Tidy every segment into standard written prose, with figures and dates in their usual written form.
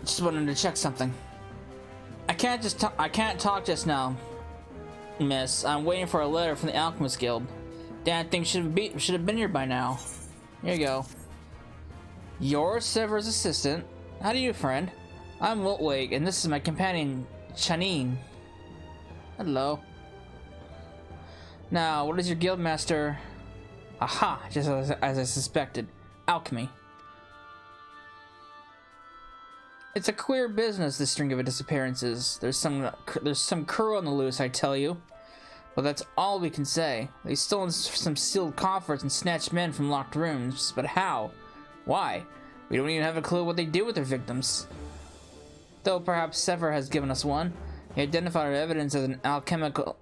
Just wanted to check something. I can't talk just now, miss. I'm waiting for a letter from the Alchemist Guild. Damn thing should have been here by now. Here you go. You're Sever's assistant. How do you, friend? I'm Wiltwig, and this is my companion, Chanine. Hello. Now, what is your guildmaster? Aha! Just as I suspected. Alchemy. It's a queer business, this string of disappearances. There's some crew on the loose, I tell you. But that's all we can say. They've stolen some sealed coffers and snatched men from locked rooms. But how? Why? We don't even have a clue what they do with their victims. Though perhaps Sever has given us one. He identified our evidence as an alchemical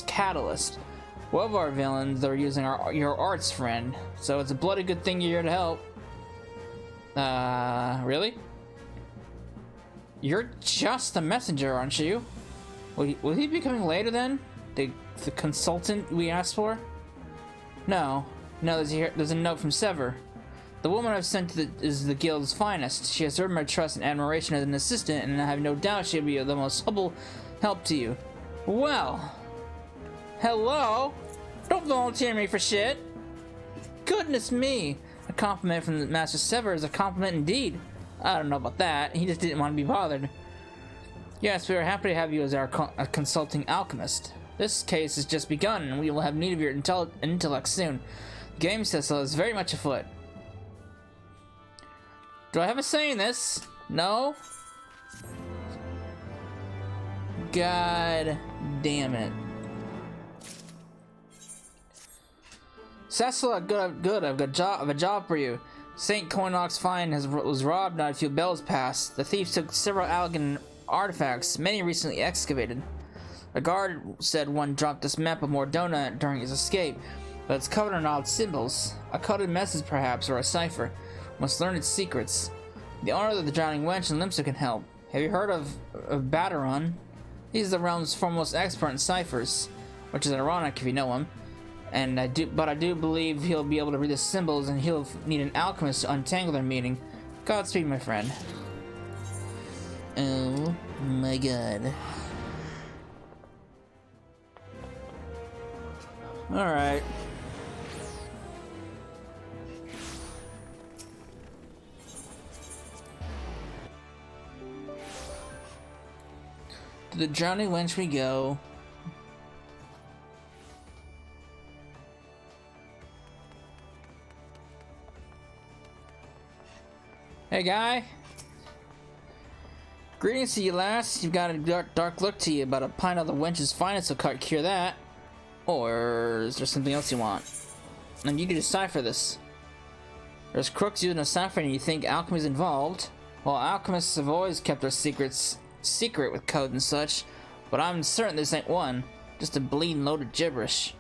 catalyst. One of our villains, they're using your arts, friend. So it's a bloody good thing you're here to help. Really? You're just the messenger, aren't you? Will he be coming later then? The consultant we asked for? No, there's a note from Sever. The woman I've sent is the guild's finest. She has earned my trust and admiration as an assistant, and I have no doubt she'll be of the most humble help to you. Well, hello? Don't volunteer me for shit. Goodness me. A compliment from the Master Sever is a compliment indeed. I don't know about that. He just didn't want to be bothered. Yes, we are happy to have you as our consulting alchemist. This case has just begun, and we will have need of your intellect soon. The game system is very much afoot. Do I have a say in this? No? God damn it. Cecil, good. I've got a job for you. St. Coinox Fine was robbed not a few bells past. The thieves took several Algan artifacts, many recently excavated. A guard said one dropped this map of Mor Dhona during his escape, but it's covered in odd symbols. A coded message perhaps, or a cipher. Must learn its secrets. The owner of the Drowning Wench and Limsa can help. Have you heard of Baderon? He's the realm's foremost expert in ciphers, which is ironic if you know him. And I do believe he'll be able to read the symbols, and he'll need an alchemist to untangle their meaning. Godspeed, my friend. Oh my god. Alright. To the Drowning Wench we go. Hey guy. Greetings to you, lass. You've got a dark look to you, but a pint of the wench's finest will cure that. Or is there something else you want? And you can decipher this. There's crooks using a cipher and you think alchemy's involved. Well, alchemists have always kept their secrets secret with code and such, but I'm certain this ain't one. Just a bleeding load of gibberish.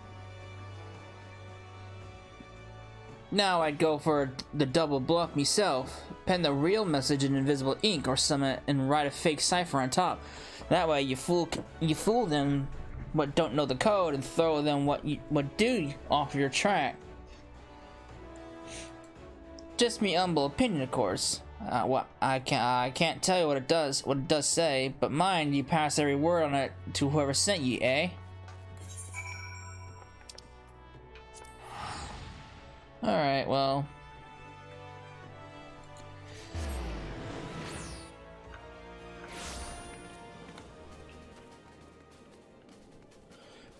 Now I'd go for the double bluff myself. Pen the real message in invisible ink or summon and write a fake cipher on top. That way you fool them but don't know the code and throw them what do off your track. Just me humble opinion, of course. What I can't tell you what it does say, but mind you pass every word on it to whoever sent you, eh? Alright, well.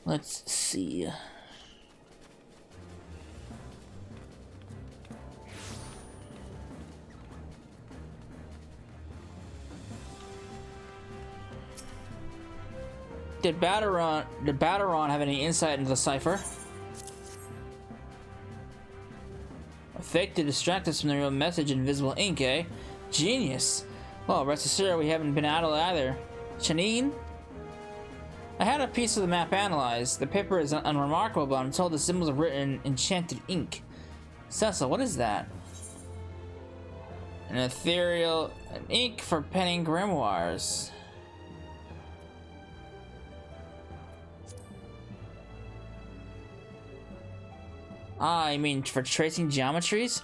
Let's see. Did Baderon have any insight into the cipher? A fake to distract us from the real message in invisible ink, eh? Genius. Well, rest assured we haven't been idle either. Chanine? I had a piece of the map analyzed. The paper is unremarkable, but I'm told the symbols are written in enchanted ink. Cecil, what is that? An ink for penning grimoires. Ah, you mean for tracing geometries?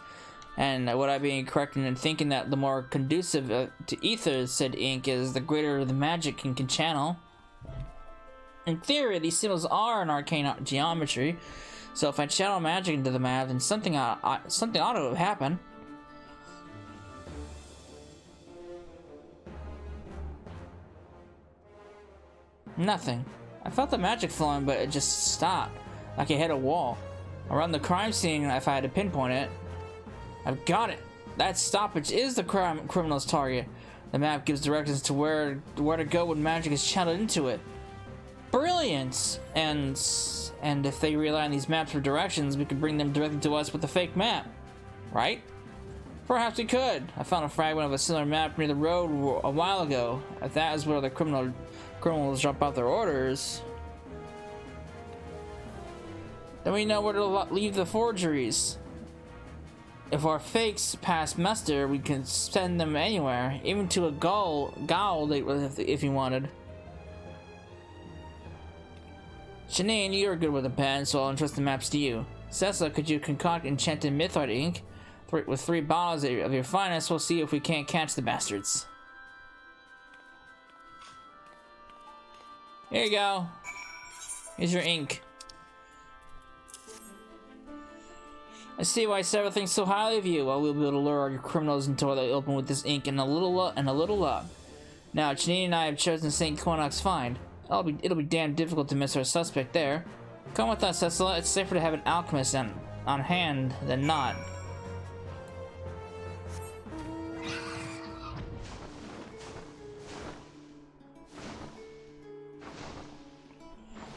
And would I be incorrect in thinking that the more conducive to ether said ink is, the greater the magic can channel? In theory, these symbols are an arcane geometry, so if I channel magic into the map, then something ought to have happened. Nothing. I felt the magic flowing, but it just stopped, like it hit a wall. Around the crime scene, if I had to pinpoint it. I've got it. That stoppage is the criminal's target. The map gives directions to where to go when magic is channeled into it. Brilliant! And if they rely on these maps for directions, we could bring them directly to us with the fake map. Right? Perhaps we could. I found a fragment of a similar map near the road a while ago. If that is where the criminals drop off their orders, then we know where to leave the forgeries. If our fakes pass muster, we can send them anywhere, even to a gaol if you wanted. Shanine, you're good with a pen, so I'll entrust the maps to you. Cecil, could you concoct enchanted mythart ink with 3 bottles of your finest? We'll see if we can't catch the bastards. Here you go. Here's your ink. I see why Severian thinks so highly of you. Well, we'll be able to lure your criminals into the open with this ink and a little luck. Now, Janine and I have chosen St. Quinox Find. It'll be damn difficult to miss our suspect there. Come with us, Cecil. It's safer to have an alchemist on hand than not.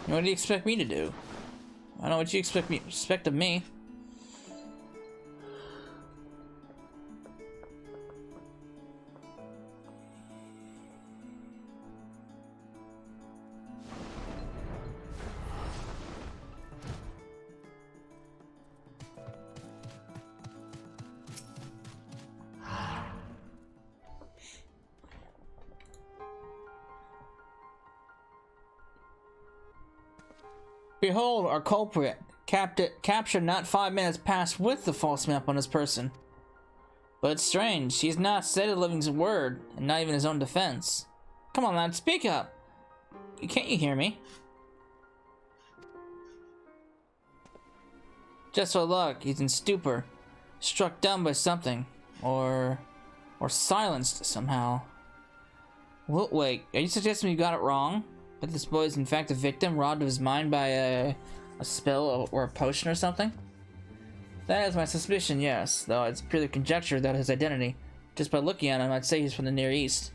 What do you expect me to do? I don't know what you expect of me. Behold our culprit, captured not 5 minutes past with the false map on his person. But it's strange, he's not said a living word, and not even his own defense. Come on, lad, speak up! Can't you hear me? Just what luck, he's in stupor, struck dumb by something, or silenced somehow. Well, wait, are you suggesting you got it wrong? That this boy is in fact a victim, robbed of his mind by a spell or a potion or something? That is my suspicion, yes, though it's purely conjecture that his identity. Just by looking at him, I'd say he's from the Near East.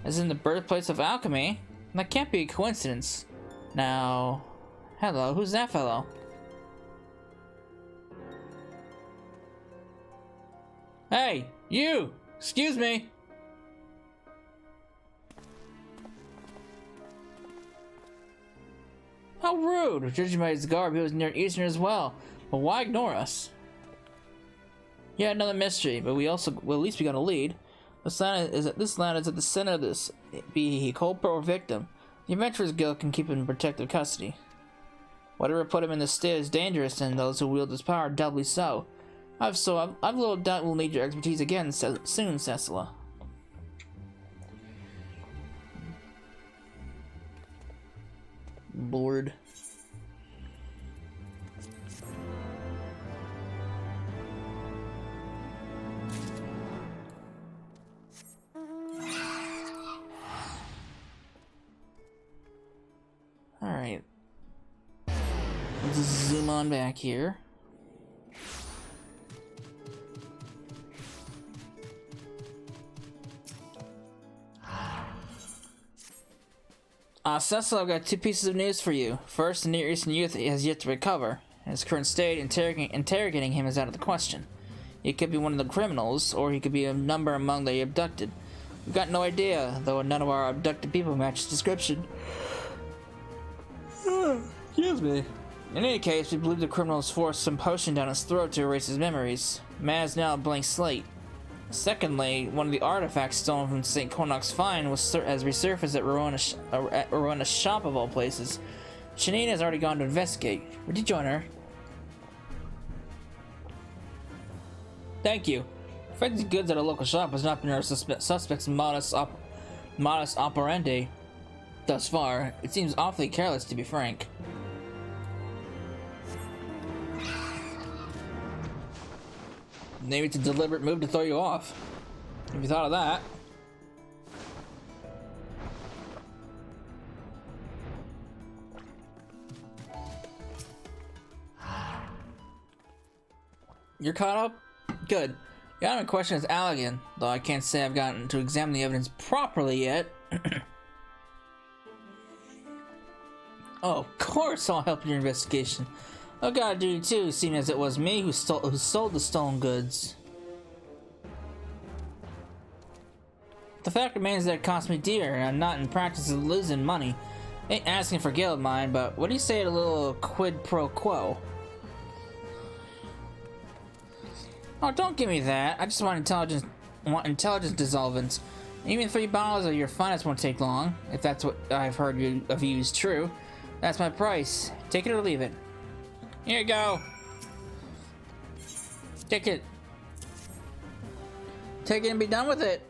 As in the birthplace of alchemy? That can't be a coincidence. Now, hello, who's that fellow? Hey, you! Excuse me! How rude! Judging by his garb, he was Near Eastern as well. But why ignore us? Yeah, another mystery, but at least we got a lead. This land is at the center of this, be he culprit or victim. The Adventurers Guild can keep him in protective custody. Whatever put him in this state is dangerous, and those who wield his power doubly so. I've little doubt we'll need your expertise again soon, Cecila. Lord. Alright. Let's zoom on back here. Cecil, I've got 2 pieces of news for you. First, the Near Eastern youth has yet to recover. In his current state, interrogating him is out of the question. He could be one of the criminals, or he could be a number among the abducted. We've got no idea, though none of our abducted people match his description. Excuse me. In any case, we believe the criminal has forced some potion down his throat to erase his memories. Man is now a blank slate. Secondly, one of the artifacts stolen from St. Quinox Find has resurfaced at Rowena's shop of all places. Shanine has already gone to investigate. Would you join her? Thank you. Finding goods at a local shop has not been our suspect's modus operandi thus far. It seems awfully careless, to be frank. Maybe it's a deliberate move to throw you off. Have you thought of that? You're caught up? Good. The only question is Allegan, though I can't say I've gotten to examine the evidence properly yet. Oh, of course I'll help your investigation. I've got a duty too, seeing as it was me who sold the stolen goods. The fact remains that it cost me dear, and I'm not in practice of losing money. Ain't asking for guild mine, but what do you say to a little quid pro quo? Oh, don't give me that. I just want intelligence dissolvents. Even 3 bottles of your finest won't take long, if that's what I've heard of you is true. That's my price. Take it or leave it. Here you go. Take it. Take it and be done with it.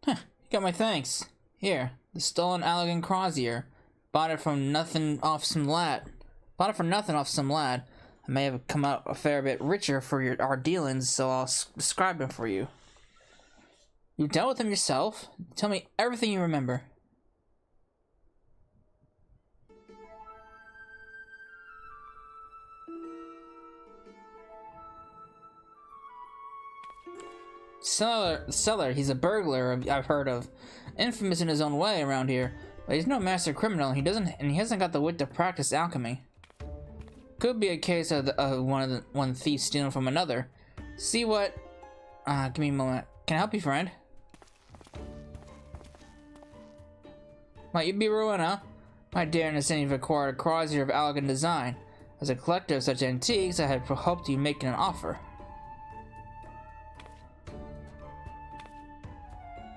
Huh, you got my thanks. Here, the stolen Allegan Crozier. Bought it for nothing off some lad. I may have come out a fair bit richer for our dealings, so I'll describe him for you. You dealt with him yourself? Tell me everything you remember. Seller, he's a burglar I've heard of. Infamous in his own way around here, but he's no master criminal. He hasn't got the wit to practice alchemy. Could be a case of one thief stealing from another. See what? Give me a moment. Can I help you, friend? Might you be Rowena? I dare understand you've acquired a crozier of Allegan design. As a collector of such antiques, I had hoped you'd make an offer.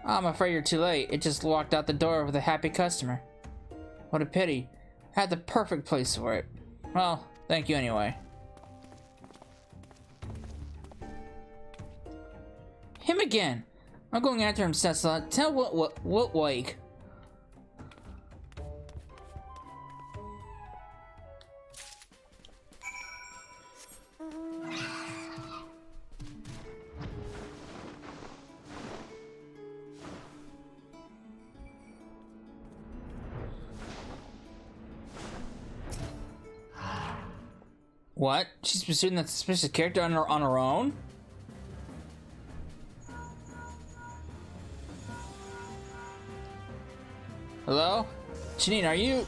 I'm afraid you're too late. It just walked out the door with a happy customer. What a pity. I had the perfect place for it. Well, thank you anyway. Him again! I'm going after him, Cecil. Tell what wake. What? She's pursuing that suspicious character on her own? Hello? Janine, are you...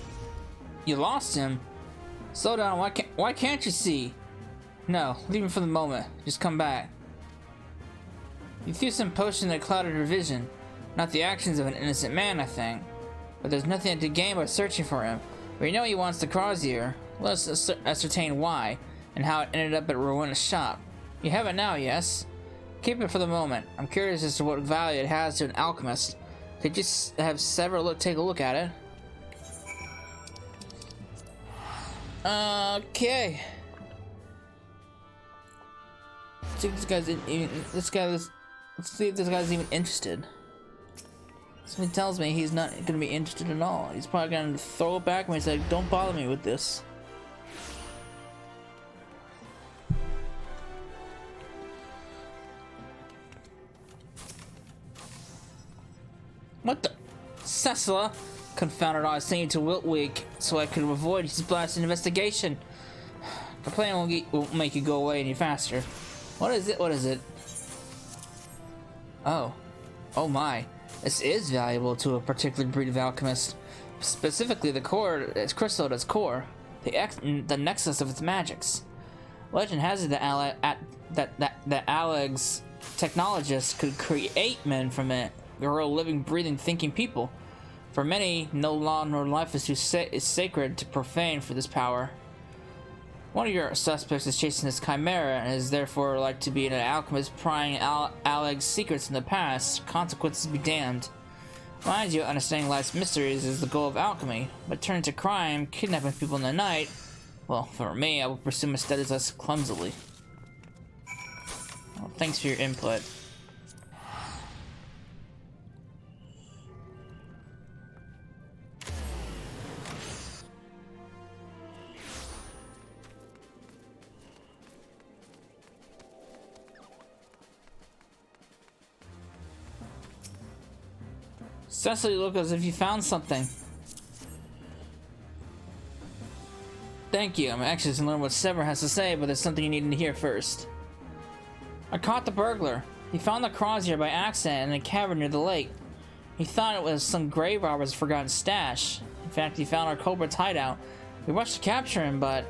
You lost him? Slow down, why can't you see? No, leave him for the moment. Just come back. You threw some potion that clouded her vision. Not the actions of an innocent man, I think. But there's nothing to gain by searching for him. We know he wants the crozier. Let us ascertain why, and how it ended up at Rowena's shop. You have it now, yes? Keep it for the moment. I'm curious as to what value it has to an alchemist. Could you have Sever take a look at it? Okay. Let's see if this guy's even interested. Something tells me he's not gonna be interested at all. He's probably gonna throw it back when he's like, don't bother me with this. What the? Cecila? Confounded, I was sending you to Wiltwig so I could avoid his blasted investigation. The plan won't make you go away any faster. What is it? What is it? Oh. Oh my. This is valuable to a particular breed of alchemist. Specifically the core, its crystal at its core. The nexus of its magics. Legend has it that Aleg's technologists could create men from it. They're real living, breathing, thinking people. For many, no law nor life is sacred to profane for this power. One of your suspects is chasing this chimera and is therefore like to be an alchemist prying Aleg's secrets in the past. Consequences be damned. Mind you, understanding life's mysteries is the goal of alchemy, but turning to crime, kidnapping people in the night, Well, for me, I will pursue my studies less clumsily. Well, thanks for your input. Cecily, look as if you found something. Thank you. I'm anxious to learn what Sever has to say, but there's something you need to hear first. I caught the burglar. He found the crozier by accident in a cavern near the lake. He thought it was some grave robber's forgotten stash. In fact, he found our culprit's hideout. We rushed to capture him, but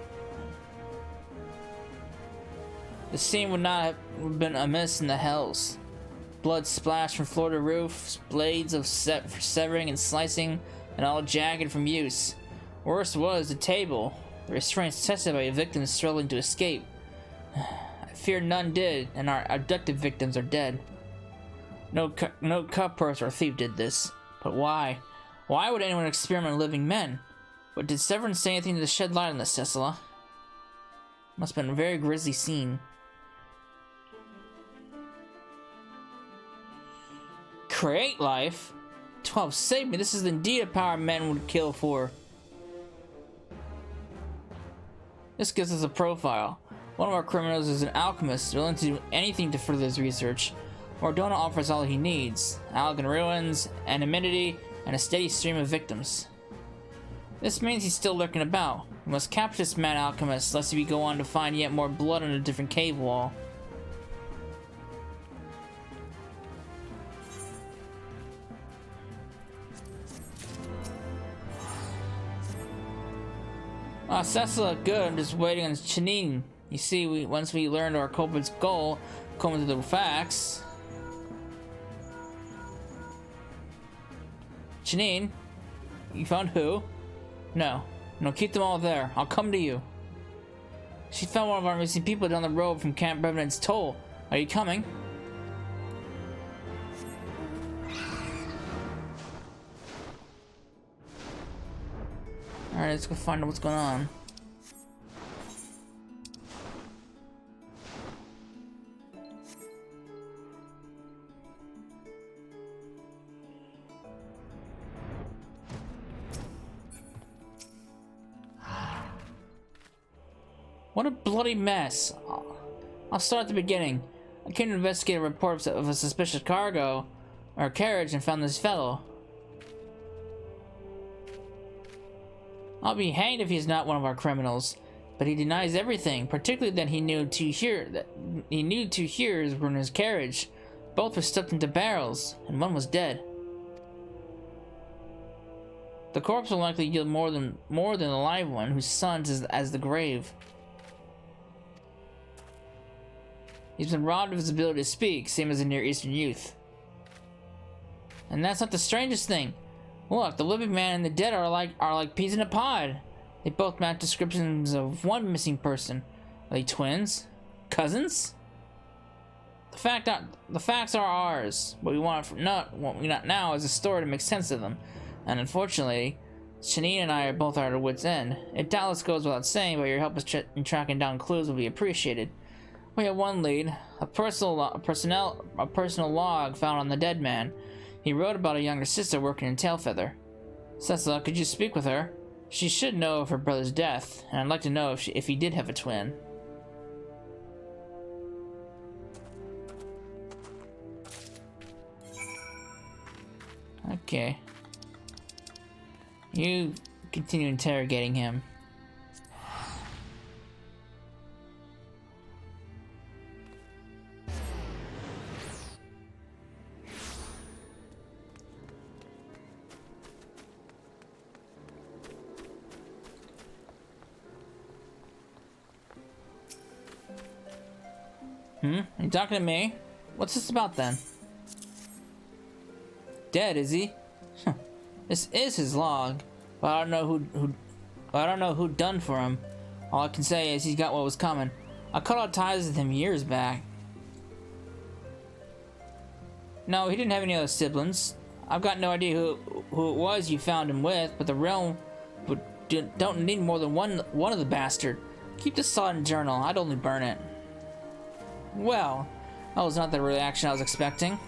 the scene would not have been amiss in the hells. Blood splashed from floor to roof, blades of severing and slicing, and all jagged from use. Worst was the table, the restraints tested by victims struggling to escape. I fear none did, and our abducted victims are dead. No cup purse or thief did this. But why? Why would anyone experiment on living men? But did Severin say anything to shed light on this, Cecilla? Must have been a very grisly scene. Create life? 12 save me, this is indeed a power men would kill for. This gives us a profile. One of our criminals is an alchemist, willing to do anything to further his research. Mor Dhona offers all he needs: algan ruins, anonymity, and a steady stream of victims. This means he's still lurking about. We must capture this mad alchemist, lest we go on to find yet more blood on a different cave wall. Ah, Cecilla, good. I'm just waiting on Chanine. You see, once we learned our culprit's goal, according to the facts. Chanine, you found who? No, keep them all there. I'll come to you. She found one of our missing people down the road from Camp Revenant's Toll. Are you coming? Alright, let's go find out what's going on. What a bloody mess. I'll start at the beginning. I came to investigate a report of a suspicious cargo or carriage and found this fellow. I'll be hanged if he's not one of our criminals, but he denies everything, particularly that he knew two hearers were in his carriage. Both were stuffed into barrels, and one was dead. The corpse will likely yield more than the live one, whose son is as the grave. He's been robbed of his ability to speak, same as a Near Eastern youth. And that's not the strangest thing. Look, the living man and the dead are like peas in a pod. They both match descriptions of one missing person. Are they twins? Cousins? The facts are ours. What we want now is a story to make sense of them. And unfortunately, Chanine and I are both at our wits' end. It doubtless goes without saying, but your help in tracking down clues will be appreciated. We have one lead: a personal log found on the dead man. He wrote about a younger sister working in Tailfeather. Cecilla, could you speak with her? She should know of her brother's death, and I'd like to know if he did have a twin. Okay. You continue interrogating him. Are you talking to me? What's this about then? Dead, is he? This is his log, but I don't know who done for him. All I can say is he's got what was coming. I cut all ties with him years back. No, he didn't have any other siblings. I've got no idea who it was you found him with, but the realm don't need more than one of the bastard. Keep the sodden journal. I'd only burn it. Well, that was not the reaction I was expecting.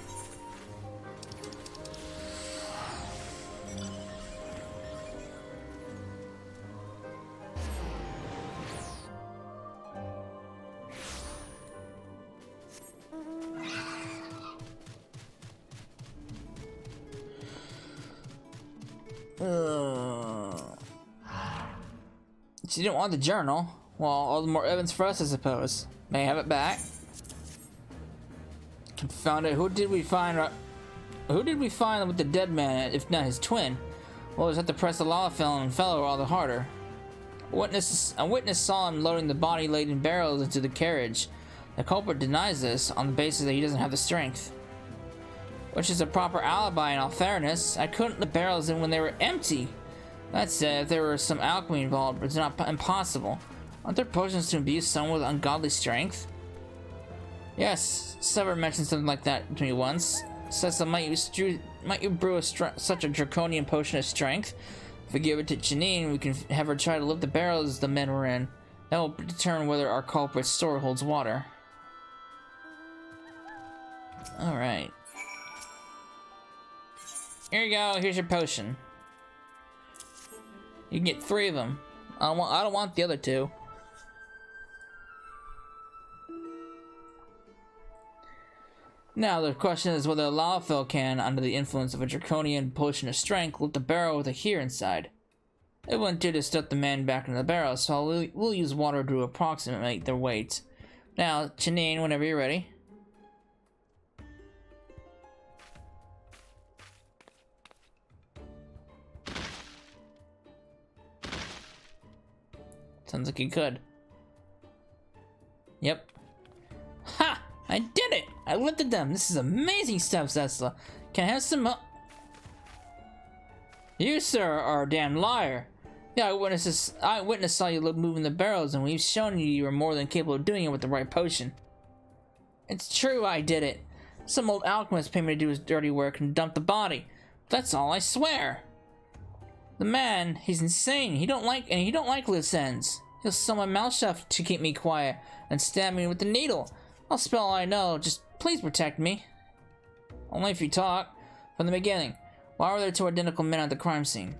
So you didn't want the journal? Well, all the more evidence for us, I suppose. May I have it back? Confound it! Who did we find with the dead man, if not his twin? Well, just have to press the lava fellow all the harder. A witness saw him loading the body-laden barrels into the carriage. The culprit denies this on the basis that he doesn't have the strength. Which is a proper alibi in all fairness. I couldn't let the barrels in when they were empty. That said, if there was some alchemy involved, it's not impossible. Aren't there potions to imbue someone with ungodly strength? Yes, Sever mentioned something like that to me once. Says, might you brew such a draconian potion of strength? If we give it to Janine, we can have her try to lift the barrels the men were in. That will determine whether our culprit's store holds water. Alright. Here you go, here's your potion. You can get 3 of them. I don't want the other 2. Now the question is whether a lava can, under the influence of a draconian potion of strength, lift the barrel with a here inside. It wouldn't do to stuff the man back into the barrel, so we'll use water to approximate their weight. Now, Janine, whenever you're ready. Sounds like you could. Yep. Ha! I did it! I lifted them! This is amazing stuff, Zesla. Can I have some You, sir, are a damn liar. The eyewitness saw you moving the barrels, and we've shown you were more than capable of doing it with the right potion. It's true, I did it. Some old alchemist paid me to do his dirty work and dump the body. That's all, I swear. The man, he's insane. He don't like loose ends. He'll sew my mouth shut to keep me quiet and stab me with the needle. I'll spell all I know. Just please protect me. Only if you talk. From the beginning, why were there 2 identical men at the crime scene?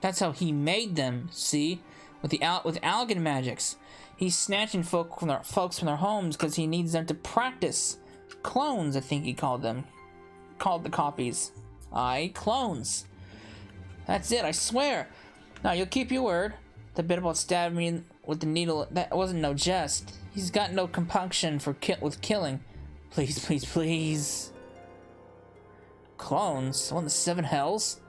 That's how he made them. See, with alchemy magics, he's snatching folks from their homes because he needs them to practice. Clones, I think he called them. Called the copies. Aye, clones. That's it, I swear. Now, you'll keep your word. The bit about stabbing me with the needle, that wasn't no jest. He's got no compunction with killing. Please, please, please. Clones? One of the 7 hells?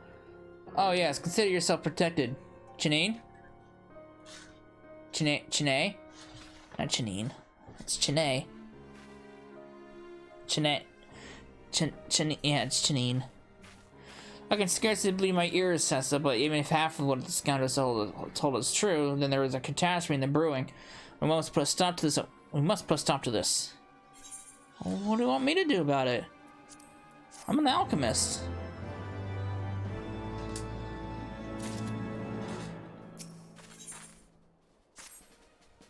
Oh, yes, consider yourself protected. Janine? Chanae? Not Janine. It's Chanae. Yeah, it's Janine. I can scarcely believe my ears, Sessa, but even if half of what the scoundrel told us is true, then there is a catastrophe in the brewing. We must put a stop to this. Well, what do you want me to do about it? I'm an alchemist.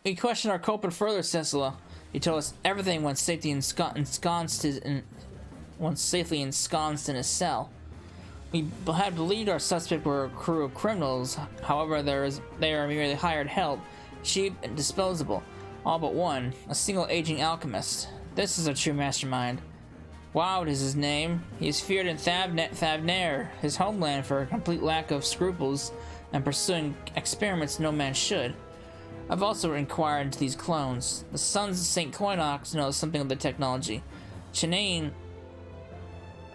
We questioned our culprit further, Cecila. He told us everything once safely ensconced in his cell. We had believed our suspect were a crew of criminals. However, they are merely hired help, cheap and disposable. All but one, a single aging alchemist. This is a true mastermind. Woud is his name. He is feared in Thavnair, his homeland, for a complete lack of scruples and pursuing experiments no man should. I've also inquired into these clones. The sons of St. Coinox know something of the technology. Chanaine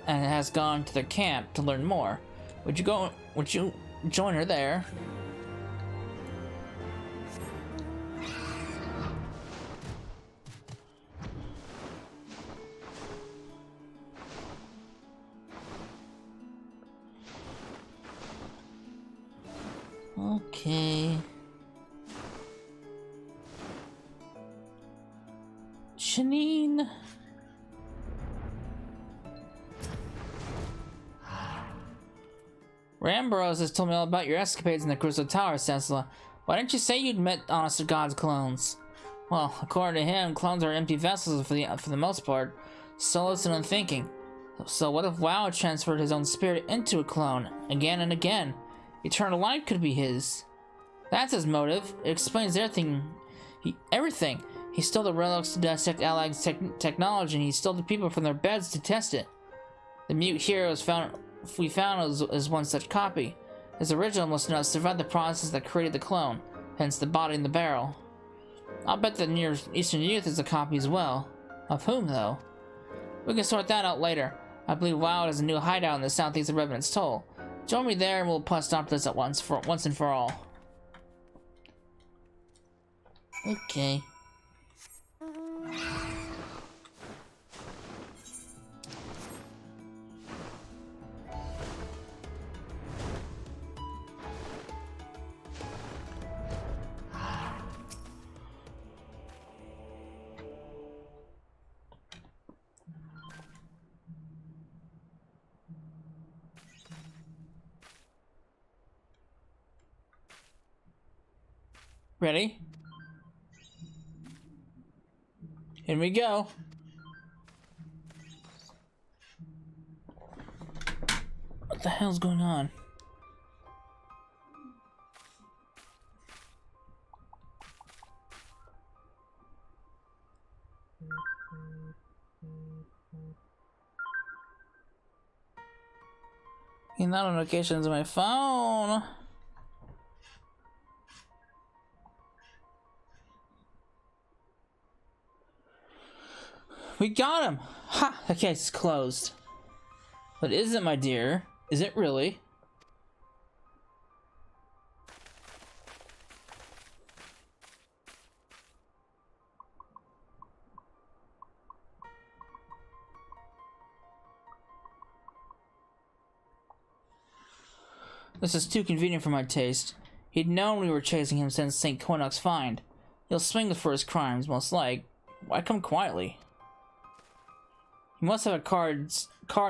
has gone to their camp to learn more. Would you join her there? Okay. Janine. Ramboros has told me all about your escapades in the Crystal Tower, Cecila. Why didn't you say you'd met honest to God's clones? Well, according to him, clones are empty vessels for the most part, soulless and unthinking. So what if WoW transferred his own spirit into a clone, again and again? Eternal life could be his. That's his motive. It explains everything. Everything. He stole the relics to dissect allied technology, and he stole the people from their beds to test it. The mute hero we found is one such copy. His original must not have survived the process that created the clone, hence the body in the barrel. I'll bet the Near Eastern youth is a copy as well. Of whom, though? We can sort that out later. I believe WoW has a new hideout in the southeast of Revenant's Toll. Join me there and we'll stop this at once and for all. Okay. Ready? Here we go. What the hell's going on? Notifications on my phone. We got him! Ha! The case is closed. But is it, my dear? Is it really? This is too convenient for my taste. He'd known we were chasing him since St. Quinnock's find. He'll swing for his crimes, most like. Why come quietly? He must have a card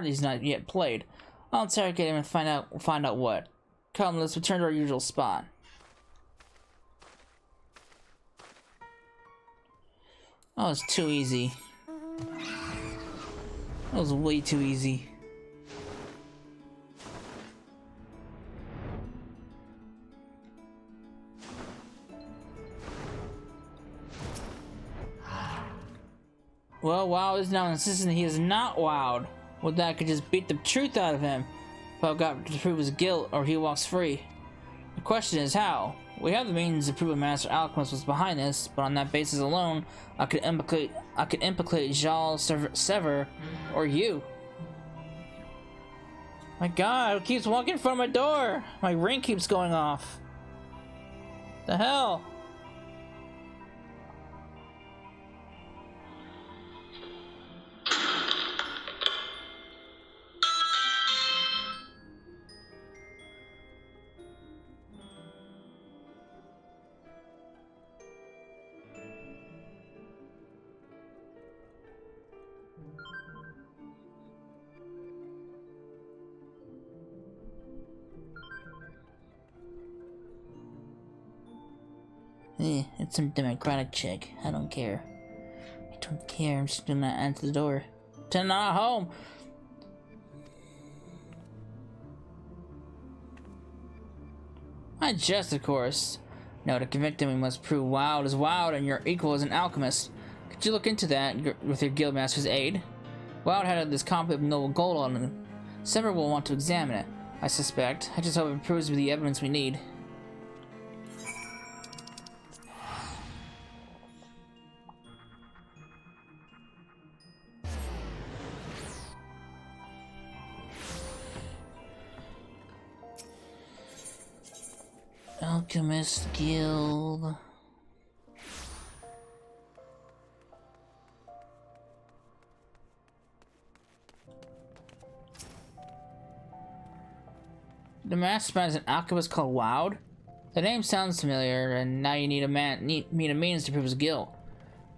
he's not yet played. I'll interrogate him and find out what. Come, let's return to our usual spot. That was too easy. That was way too easy. Well, WoW is now insisting he is not wowed. Well, that could just beat the truth out of him. But I've got to prove his guilt, or he walks free. The question is how. We have the means to prove a Master Alchemist was behind this, but on that basis alone, I could implicate Jal Sever, or you. My God, it keeps walking in front of my door. My ring keeps going off. The hell? It's some democratic chick. I don't care. I don't care. I'm just gonna answer the door. Turn not home. I jest, of course. No, to convict him, we must prove Wild is Wild and your equal is an alchemist. Could you look into that with your guildmaster's aid? Wild had this copy of noble gold on him. Sever will want to examine it, I suspect. I just hope it proves to be the evidence we need. Alchemist Guild. The master is an alchemist called Woud? The name sounds familiar, and now you need a means to prove his guilt.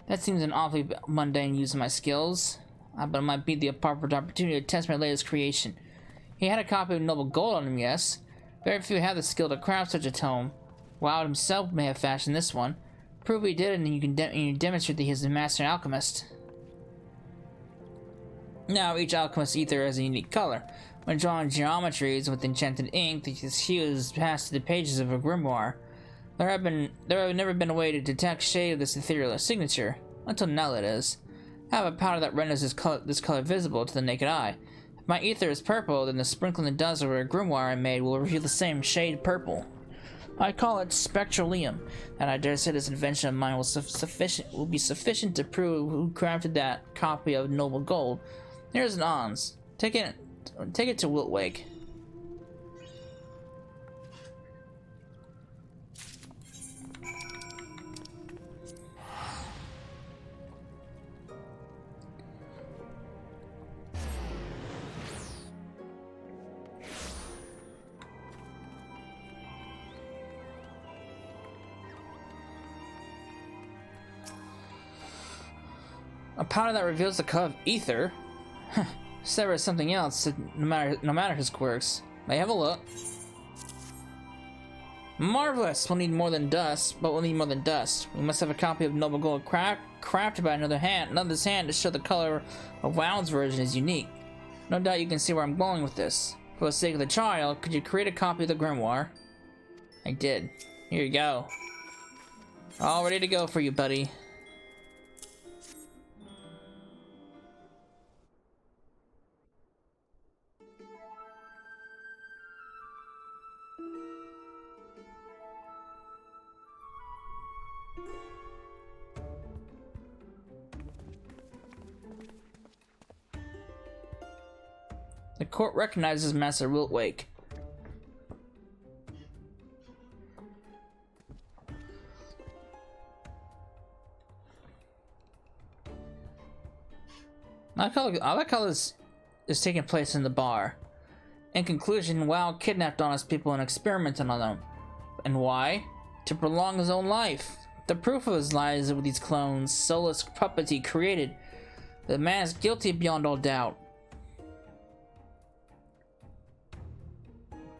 That seems an awfully mundane use of my skills, but it might be the appropriate opportunity to test my latest creation. He had a copy of Noble Gold on him, yes. Very few have the skill to craft such a tome. Wilde himself may have fashioned this one. Prove he did, and you can demonstrate that he is a master alchemist. Now, each alchemist ether has a unique color. When drawing geometries with enchanted ink, this hue is passed to the pages of a grimoire. There have never been a way to detect shade of this ethereal signature. Until now, that is. I have a powder that renders this color visible to the naked eye. If my ether is purple, then the sprinkling of dust over a grimoire I made will reveal the same shade purple. I call it spectralium, and I dare say this invention of mine will be sufficient to prove who crafted that copy of noble gold. Here's an ons. Take it to Wiltwake. A powder that reveals the color of ether? Sever is something else, no matter his quirks. May I have a look? Marvelous! We'll need more than dust, but we'll need more than dust. We must have a copy of Noble Gold crafted by another's hand to show the color of Wilde's version is unique. No doubt you can see where I'm going with this. For the sake of the child, could you create a copy of the grimoire? I did. Here you go. All ready to go for you, buddy. The court recognizes Master Wiltwake. I like how this is taking place in the bar. In conclusion, Wilde kidnapped honest people and experimented on them. And why? To prolong his own life. The proof of his lies with these clones, soulless puppets he created. The man is guilty beyond all doubt.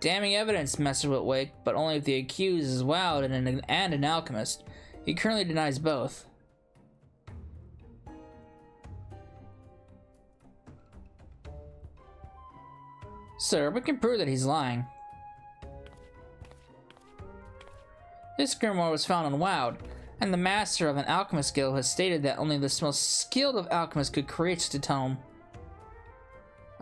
Damning evidence, Master Wiltwake, but only if the accused is Wilde and an alchemist. He currently denies both. Sir, we can prove that he's lying. This grimoire was found on Wilde, and the master of an alchemist guild has stated that only the most skilled of alchemists could create such a tome.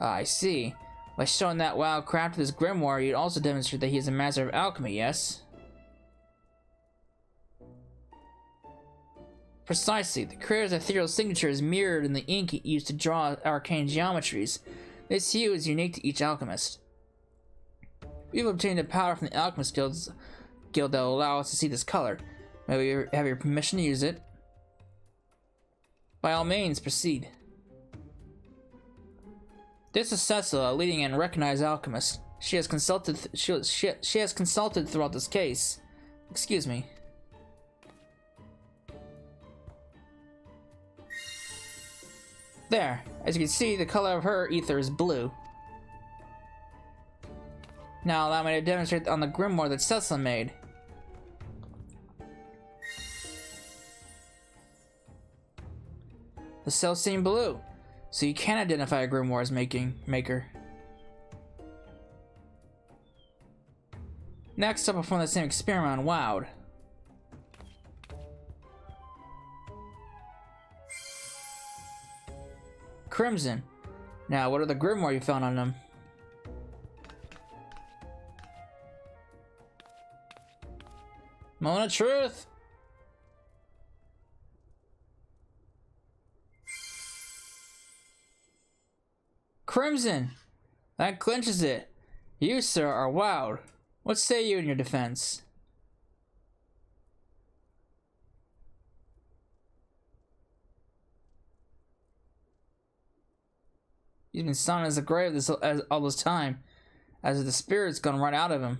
Ah, I see. By showing that Wilde crafted this grimoire, you'd also demonstrate that he is a master of alchemy, yes? Precisely. The creator's ethereal signature is mirrored in the ink used to draw arcane geometries. This hue is unique to each alchemist. We've obtained a powder from the Alchemist Guild that will allow us to see this color. May we have your permission to use it? By all means, proceed. This is Cecil, a leading and recognized alchemist. She has consulted throughout this case. Excuse me. There. As you can see, the color of her ether is blue. Now allow me to demonstrate on the grimoire that Cecil made. The self-same blue. So you can identify a grimoire's maker. Next, I'll perform the same experiment on Wilde. Crimson. Now, what are the grimoire you found on them? Moment of truth! Crimson! That clinches it. You, sir, are Wilde. What say you in your defense? He's been silent as the grave all this time, as if the spirit's gone right out of him.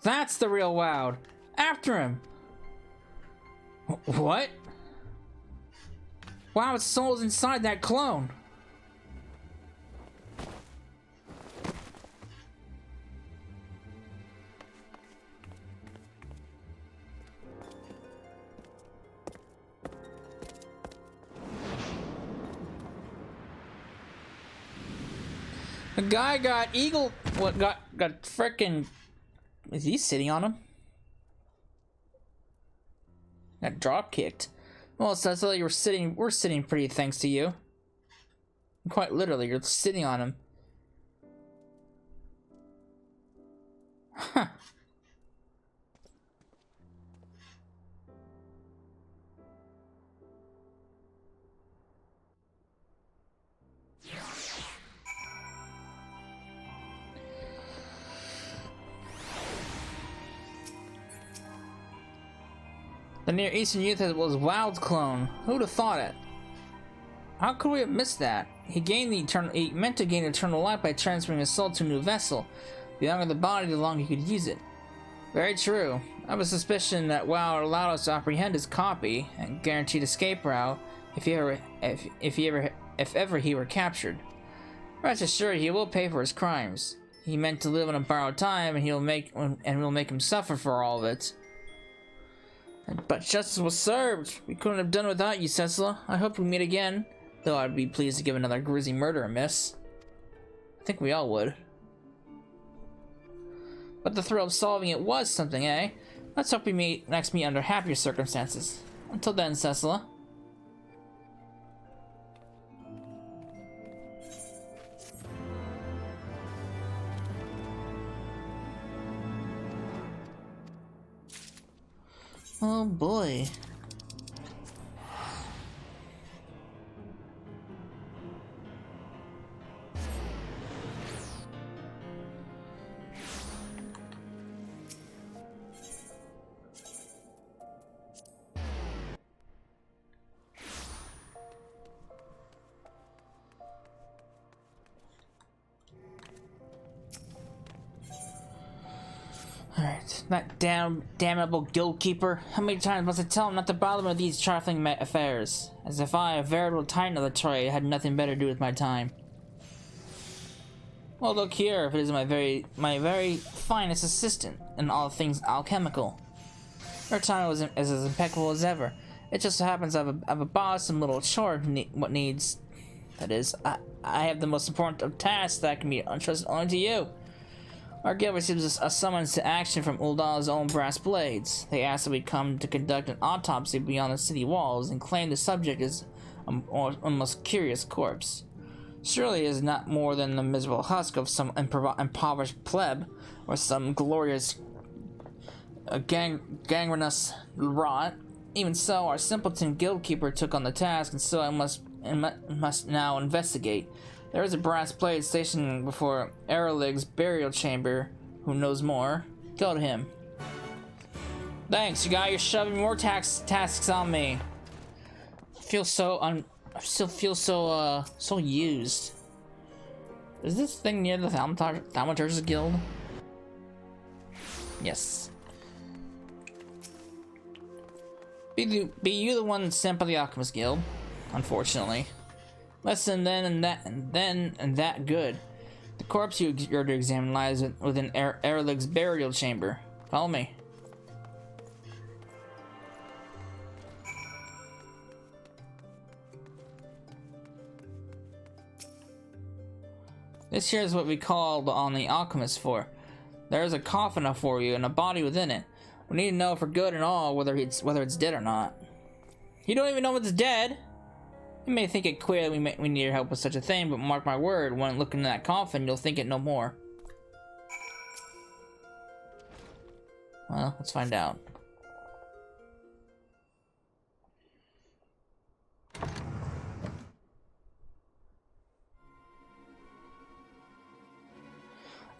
That's the real Wilde. After him! What? Wow, its soul's inside that clone! The guy got eagle. What got frickin'? Is he sitting on him? Got drop kicked. Well, so you were sitting. We're sitting pretty, thanks to you. Quite literally, you're sitting on him. Huh. The Near Eastern youth was Wild's clone. Who'd have thought it? How could we have missed that? He meant to gain eternal life by transferring his soul to a new vessel. The younger the body, the longer he could use it. Very true. I have a suspicion that Wild allowed us to apprehend his copy and guaranteed escape route if ever he were captured. Rest assured, he will pay for his crimes. He meant to live on a borrowed time, and we'll make him suffer for all of it. But justice was served. We couldn't have done without you, Cecila. I hope we meet again. Though I'd be pleased to give another grisly murder a miss. I think we all would. But the thrill of solving it was something, eh? Let's hope we next meet under happier circumstances. Until then, Cecila. Oh boy. Alright, that damnable guild keeper. How many times must I tell him not to bother me with these trifling affairs? As if I, a veritable titan of the trade, had nothing better to do with my time. Well, look here, if it is my very finest assistant in all things alchemical. Her time was as impeccable as ever. It just so happens I have a boss and little chore what needs. That is, I have the most important of tasks that can be entrusted only to you. Our guild receives a summons to action from Uldal's own brass blades. They ask that we come to conduct an autopsy beyond the city walls and claim the subject is a most curious corpse. Surely it is not more than the miserable husk of some impoverished pleb or some glorious gangrenous rot. Even so, our simpleton guildkeeper took on the task, and so I must now investigate. There is a brass plate stationed before Eralig's burial chamber. Who knows more? Go to him. Thanks, you guys. You're shoving more tasks on me. I still feel so used. Is this thing near the Thaumaturge's Guild? Yes. Be you the one sent by the Alchemist Guild? Unfortunately. Less than that good. The corpse you're to examine lies within Eralig's burial chamber. Follow me. This here is what we called on the Alchemist for. There is a coffin for you and a body within it. We need to know for good and all whether it's dead or not. You don't even know if it's dead. You may think it queer we need your help with such a thing, but mark my word, when looking in that coffin, you'll think it no more. Well, let's find out.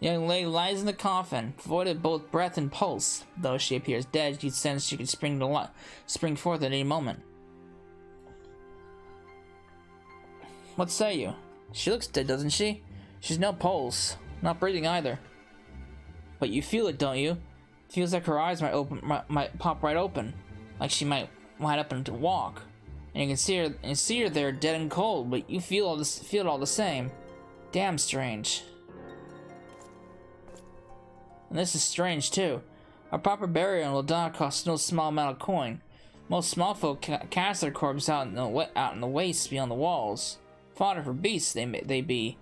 The young lady lies in the coffin, void of both breath and pulse. Though she appears dead, you sense she could spring forth at any moment. What say you? She looks dead, doesn't she? She's no pulse, not breathing either. But you feel it, don't you? Feels like her eyes might pop right open, like she might wide up and to walk. And you can see her there, dead and cold, but you feel it all the same. Damn strange. And this is strange too. A proper burial in Mor Dhona costs no small amount of coin. Most small folk cast their corpse out in the waste beyond the walls. Fodder for beasts they be.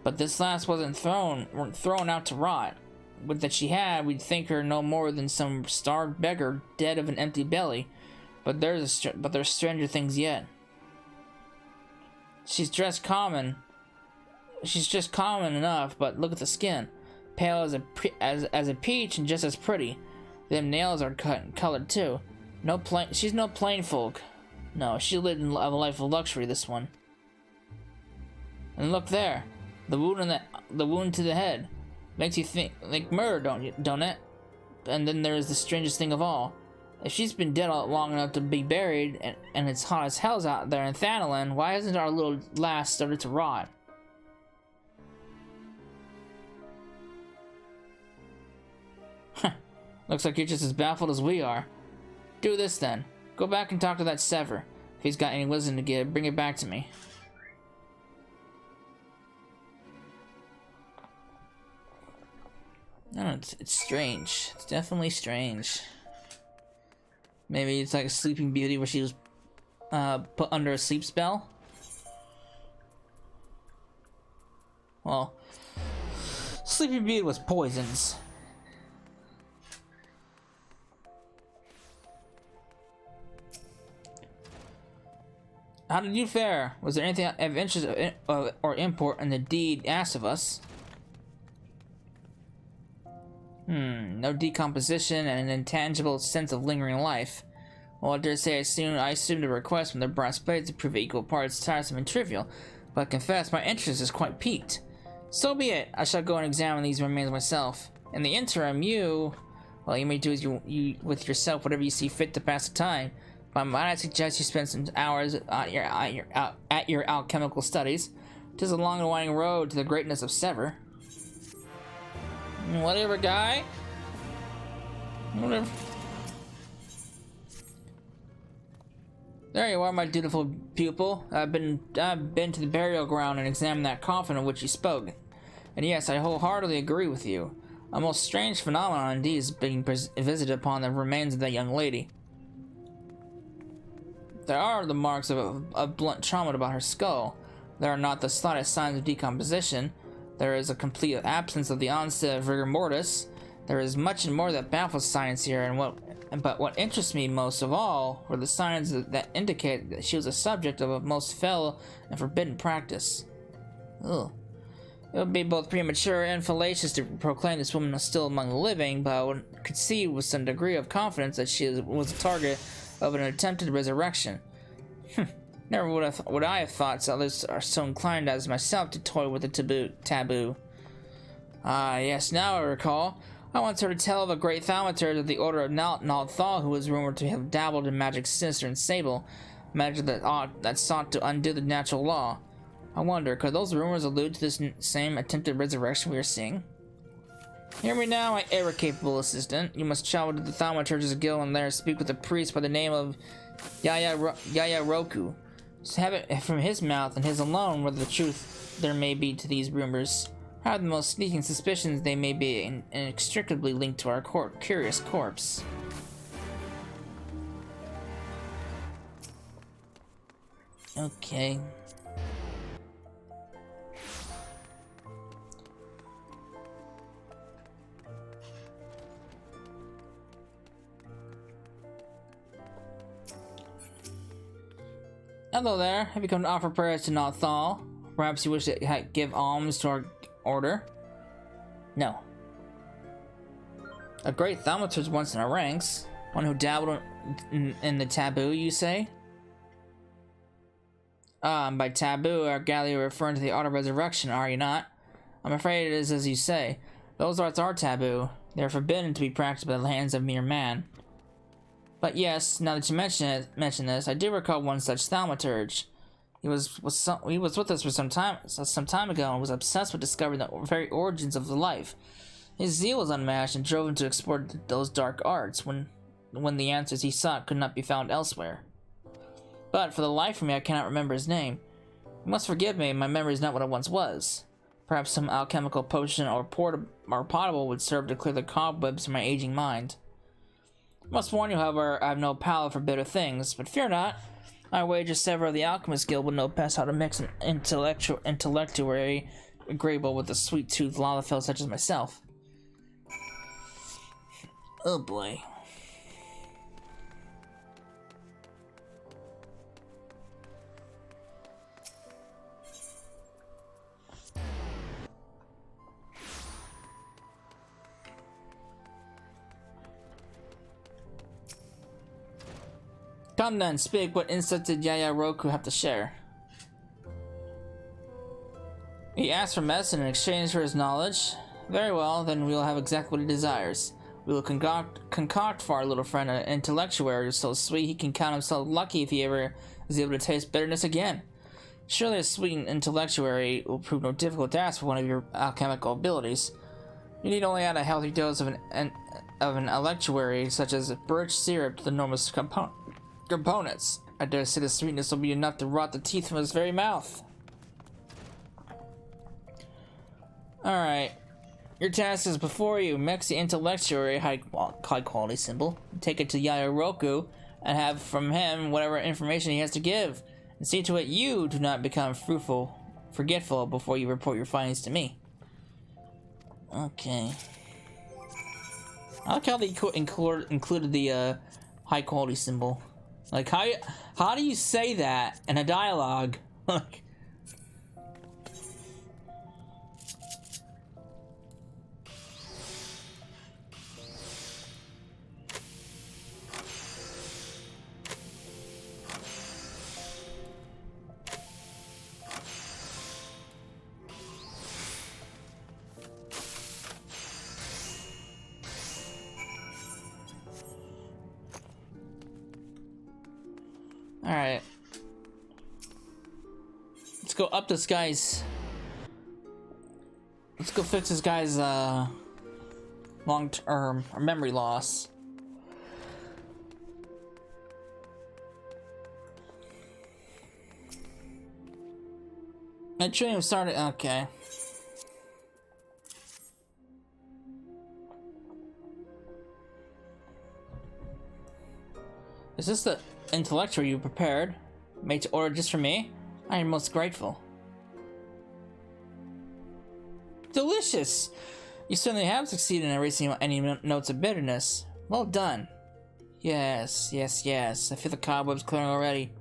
But this last weren't thrown out to rot. With that she had, we'd think her no more than some starved beggar dead of an empty belly. But there's stranger things yet. She's just common enough, but look at the skin. Pale as a peach and just as pretty. Them nails are cut and colored too. She's no plain folk. No, she lived a life of luxury, this one. And look there, the wound to the head. Makes you think like murder, don't it? And then there is the strangest thing of all. If she's been dead long enough to be buried, and it's hot as hell's out there in Thanalan, why hasn't our little lass started to rot? Looks like you're just as baffled as we are. Do this then. Go back and talk to that Sever. If he's got any wisdom to give, bring it back to me. No, it's strange. It's definitely strange. Maybe it's like a Sleeping Beauty where she was put under a sleep spell. Well, Sleeping Beauty was poisons. How did you fare? Was there anything of interest or import in the deed asked of us? No decomposition and an intangible sense of lingering life. Well, I dare say I assumed a request from the brass plates to prove equal parts tiresome and trivial, but I confess my interest is quite piqued. So be it. I shall go and examine these remains myself. In the interim, you may do as you with yourself whatever you see fit to pass the time. But might I suggest you spend some hours at your alchemical studies? 'Tis a long and winding road to the greatness of Sever. Whatever, guy. Whatever. There you are, my dutiful pupil. I've been to the burial ground and examined that coffin of which you spoke. And yes, I wholeheartedly agree with you. A most strange phenomenon indeed is being visited upon the remains of that young lady. There are the marks of blunt trauma about her skull. There are not the slightest signs of decomposition. There is a complete absence of the onset of rigor mortis. There is much and more that baffles science here, but what interests me most of all were the signs that indicate that she was a subject of a most fell and forbidden practice. Ugh. It would be both premature and fallacious to proclaim this woman still among the living, but I would concede with some degree of confidence that she was the target of an attempted resurrection. Never would I have thought so others are so inclined as myself to toy with the taboo. Ah, yes, now I recall. I once heard a tale of a great thaumaturge of the order of Nalthal who was rumored to have dabbled in magic sinister and sable, magic that sought to undo the natural law. I wonder, could those rumors allude to this same attempted resurrection we are seeing? Hear me now, my ever-capable assistant. You must travel to the Thaumaturge's guild and there speak with a priest by the name of Yaya Roku. Just have it from his mouth and his alone whether the truth there may be to these rumors. I have the most sneaking suspicions they may be inextricably linked to our curious corpse. Okay. Hello there. Have you come to offer prayers to Nalthal? Perhaps you wish to give alms to our order? No. A great thaumaturge once in our ranks. One who dabbled in the taboo, you say? By taboo, I gather you're referring to the art of resurrection, are you not? I'm afraid it is as you say. Those arts are taboo. They are forbidden to be practiced by the hands of mere man. But yes, now that you mention this, I do recall one such thaumaturge. He was with us for some time ago and was obsessed with discovering the very origins of the life. His zeal was unmatched and drove him to explore those dark arts when the answers he sought could not be found elsewhere. But for the life of me, I cannot remember his name. You must forgive me, my memory is not what it once was. Perhaps some alchemical potion or potable would serve to clear the cobwebs from my aging mind. I must warn you, however, I have no palate for bitter things, but fear not. I wager several of the Alchemist Guild will know best how to mix an intellectuary agreeable with a sweet-toothed Lalafell such as myself. Oh boy. Come then, speak. What insight did Yaya Roku have to share? He asked for medicine in exchange for his knowledge. Very well, then we will have exactly what he desires. We will concoct for our little friend an intellectuary so sweet he can count himself lucky if he ever is able to taste bitterness again. Surely a sweet intellectuary will prove no difficult task for one of your alchemical abilities. You need only add a healthy dose of an electuary, such as birch syrup, to the enormous components. I dare say the sweetness will be enough to rot the teeth from his very mouth. Alright. Your task is before you. Mix the intellectuary high quality symbol. Take it to Yayoroku and have from him whatever information he has to give. And see to it you do not become forgetful before you report your findings to me. Okay. I like how they included the high quality symbol. Like, how do you say that in a dialogue? Like, alright. Let's go up this guy's... Let's go fix this guy's, long-term memory loss. I train started... Okay. Is this the intellectual you prepared? Made to order just for me? I am most grateful. Delicious! You certainly have succeeded in erasing any notes of bitterness. Well done. Yes, yes, yes. I feel the cobwebs clearing already.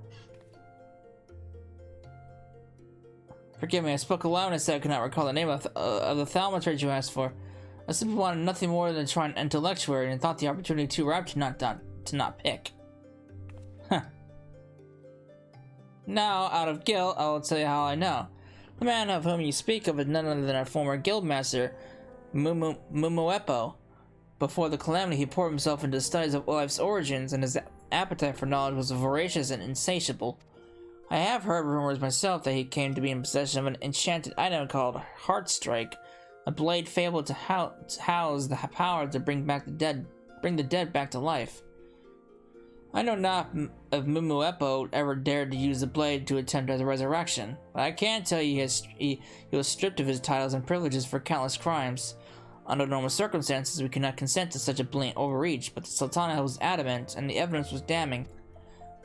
Forgive me, I spoke aloud and said I could not recall the name of the thaumaturge you asked for. I simply wanted nothing more than to try an intellectuary and thought the opportunity too ripe to not pick. Huh. Now, out of guilt, I will tell you how I know. The man of whom you speak of is none other than our former guildmaster, Mumuepo. Before the calamity, he poured himself into the studies of life's origins, and his appetite for knowledge was voracious and insatiable. I have heard rumors myself that he came to be in possession of an enchanted item called Heartstrike, a blade fabled to house the power to bring the dead back to life. I know not if Mumuepo ever dared to use the blade to attempt as a resurrection, but I can tell you he was stripped of his titles and privileges for countless crimes. Under normal circumstances, we could not consent to such a blatant overreach, but the Sultana was adamant, and the evidence was damning.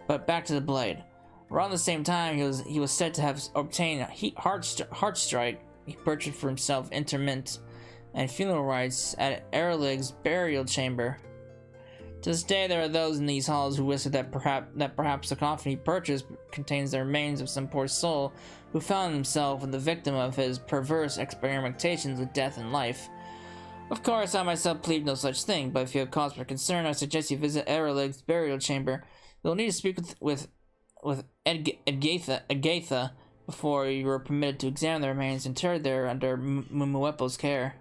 But back to the blade. Around the same time, he was said to have obtained Heartstrike. He purchased for himself interment and funeral rites at Erlig's burial chamber. To this day, there are those in these halls who whisper that perhaps the coffin he purchased contains the remains of some poor soul who found himself the victim of his perverse experimentations with death and life. Of course, I myself believe no such thing, but if you have cause for concern, I suggest you visit Erlig's burial chamber. You'll need to speak with Agatha before you are permitted to examine the remains interred there under Mumuepo's care.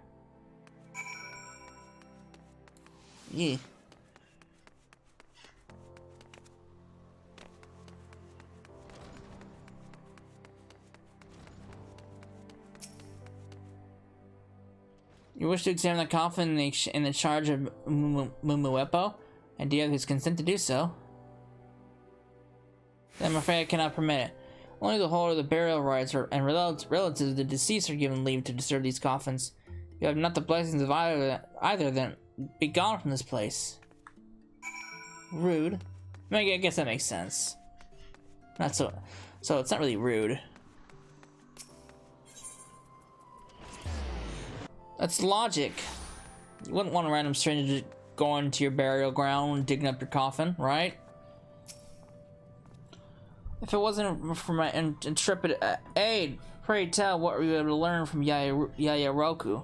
Yeah. You wish to examine the coffin in the charge of Mumuepo, and do you have his consent to do so? Then I'm afraid I cannot permit it. Only the holder of the burial rights and relatives of the deceased are given leave to disturb these coffins. You have not the blessings of either then be gone from this place. Rude. I guess that makes sense. Not so it's not really rude. That's logic. You wouldn't want a random stranger going to your burial ground and digging up your coffin, right? If it wasn't for my intrepid aid, pray tell what were you able to learn from Yaya Roku?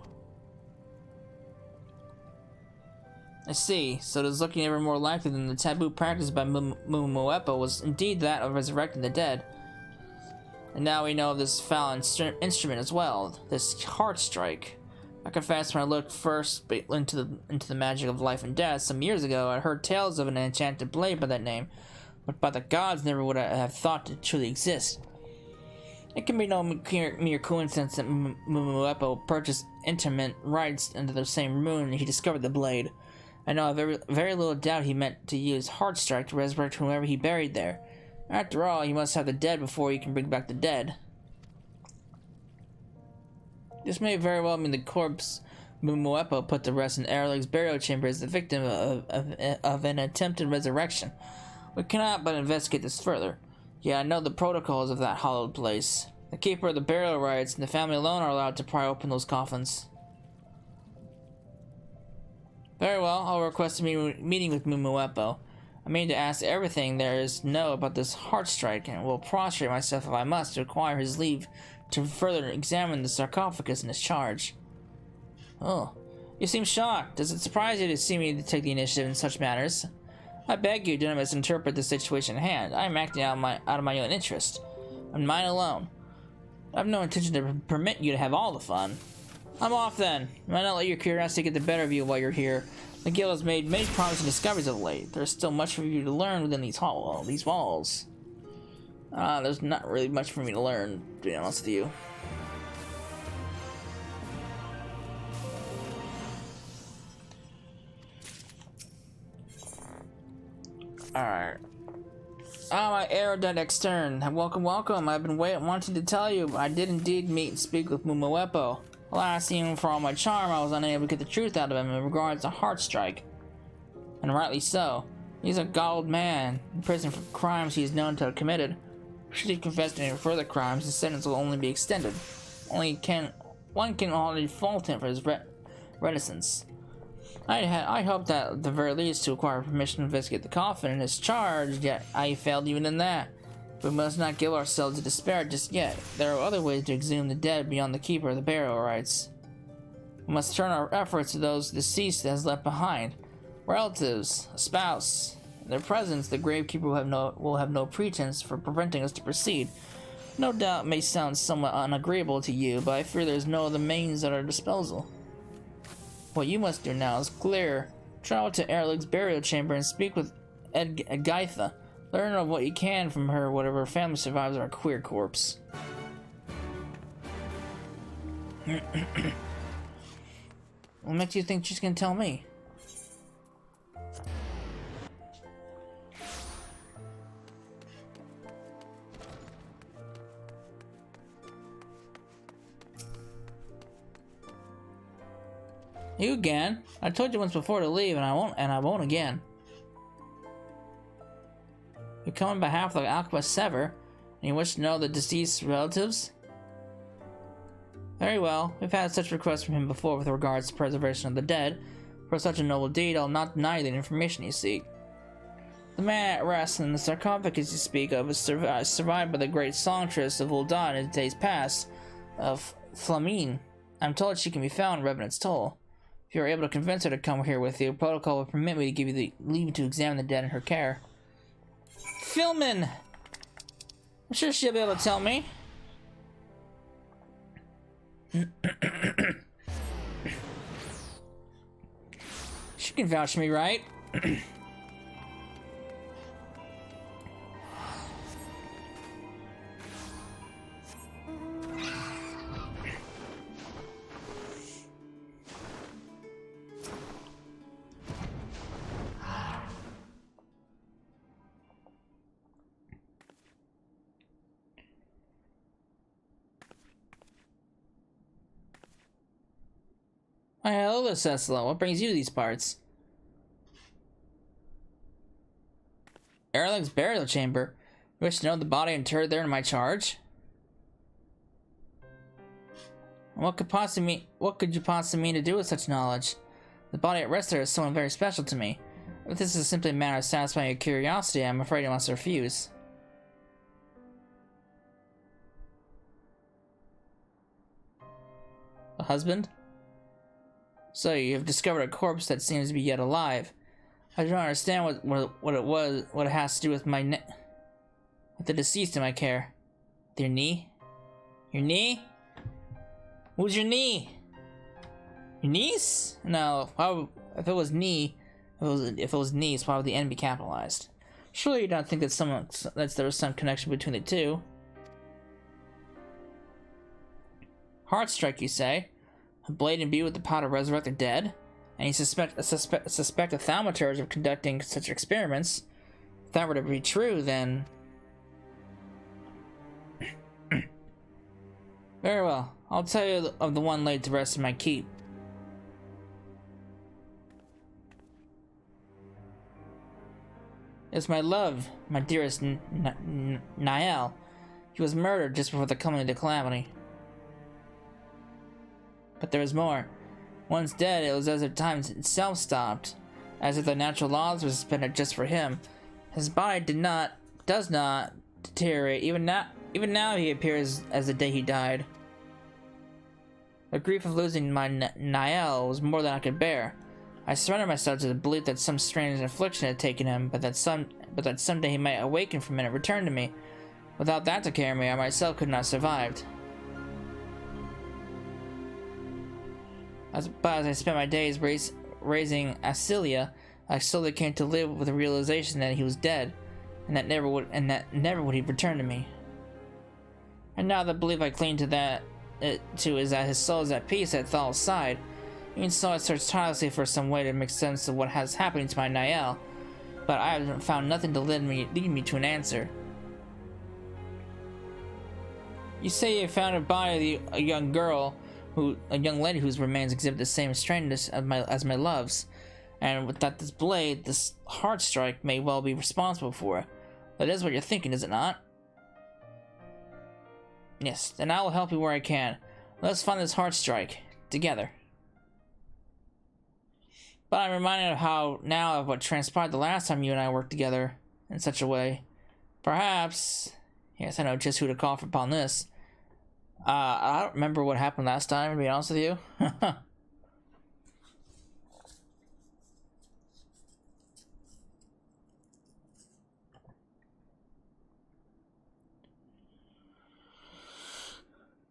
I see. So it is looking ever more likely than the taboo practiced by Mumuepo was indeed that of resurrecting the dead. And now we know of this foul instrument as well, this heart strike. I confess, when I looked first into the magic of life and death some years ago, I heard tales of an enchanted blade by that name, but by the gods never would I have thought to truly exist. It can be no mere coincidence that Mumuepo purchased intimate rights into the same moon and he discovered the blade. I know very little doubt he meant to use heart strike to resurrect whoever he buried there. After all, he must have the dead before he can bring back the dead. This may very well mean the corpse Mumuepo put to rest in Erlik's burial chamber is the victim of an attempted resurrection. We cannot but investigate this further. Yeah, I know the protocols of that hallowed place. The keeper of the burial rights and the family alone are allowed to pry open those coffins. Very well, I'll request a meeting with Mumuepo. I mean to ask everything there is to know about this heart strike, and will prostrate myself if I must to acquire his leave to further examine the sarcophagus in his charge. Oh, you seem shocked. Does it surprise you to see me take the initiative in such matters? I beg you, do not misinterpret the situation at hand. I am acting out of my own interest, and mine alone. I have no intention to permit you to have all the fun. I'm off then. Why not let your curiosity get the better of you while you're here? The guild has made many promising discoveries of late. There's still much for you to learn within these walls. There's not really much for me to learn, to be honest with you. Alright. My erudite extern. Welcome. I've been wanting to tell you, but I did indeed meet and speak with Mumuepo. Alas, even for all my charm, I was unable to get the truth out of him in regards to Heartstrike. And rightly so. He's a galled man, in prison for crimes he is known to have committed. Should he confess to any further crimes, his sentence will only be extended. One can already fault him for his reticence. I hoped that at the very least to acquire permission to investigate the coffin in his charge, yet I failed even in that. We must not give ourselves to despair just yet. There are other ways to exhume the dead beyond the keeper of the burial rights. We must turn our efforts to those deceased that has left behind. Relatives, a spouse. In their presence, the gravekeeper will have no pretense for preventing us to proceed. No doubt it may sound somewhat unagreeable to you, but I fear there is no other means at our disposal. What you must do now is clear. Travel to Erlik's burial chamber and speak with Edgaitha. Learn of what you can from her, whatever family survives our queer corpse. What makes you think she's gonna tell me? You again? I told you once before to leave, and I won't again. You come on behalf of the Alchemist Severian, and you wish to know the deceased's relatives? Very well. We've had such requests from him before with regards to preservation of the dead. For such a noble deed, I'll not deny you the information you seek. The man at rest in the sarcophagus you speak of is survived by the great songstress of Ul'dah in days past, of Flamine. I'm told she can be found in Revenant's Toll. If you are able to convince her to come here with you, protocol will permit me to give you the leave to examine the dead in her care. Filmin! I'm sure she'll be able to tell me. She can vouch for me, right? Hi, hello, Cecila. What brings you to these parts? Erling's burial chamber. You wish to know the body interred there in my charge? What could you possibly mean to do with such knowledge? The body at rest there is someone very special to me. If this is simply a matter of satisfying your curiosity, I'm afraid I must refuse. A husband? So you have discovered a corpse that seems to be yet alive. I don't understand what it has to do with with the deceased in my care. Your knee? Your knee? Who's your knee? Your niece? No. If it was knee, if it was niece, why would the N be capitalized? Surely you don't think that there was some connection between the two. Heartstrike, you say? A blade imbued with the power to resurrect the dead? And you suspect a thaumaturge of conducting such experiments? If that were to be true, then... Very well. I'll tell you of the one laid to rest in my keep. It's my love, my dearest Niall. He was murdered just before the coming of the calamity. But there is more. Once dead, it was as if time itself stopped, as if the natural laws were suspended just for him. His body does not deteriorate. Even now he appears as the day he died. The grief of losing my Niall was more than I could bear. I surrendered myself to the belief that some strange affliction had taken him, but that someday he might awaken from it and return to me. Without that to carry me, I myself could not have survived. But as I spent my days raising Asilia, I slowly came to live with the realization that he was dead, and that never would he return to me. And now the belief I cling to is that his soul is at peace at Thal's side. Even so, I searched tirelessly for some way to make sense of what has happened to my Niall, but I have found nothing to lead me to an answer. You say you found a body of a young lady whose remains exhibit the same strangeness as my love's, and that this blade, this heart strike, may well be responsible for it. That is what you're thinking, is it not? Yes, then I will help you where I can. Let's find this heart strike together. But I'm reminded of what transpired the last time you and I worked together in such a way. Perhaps, yes, I know just who to call upon this. I don't remember what happened last time, to be honest with you.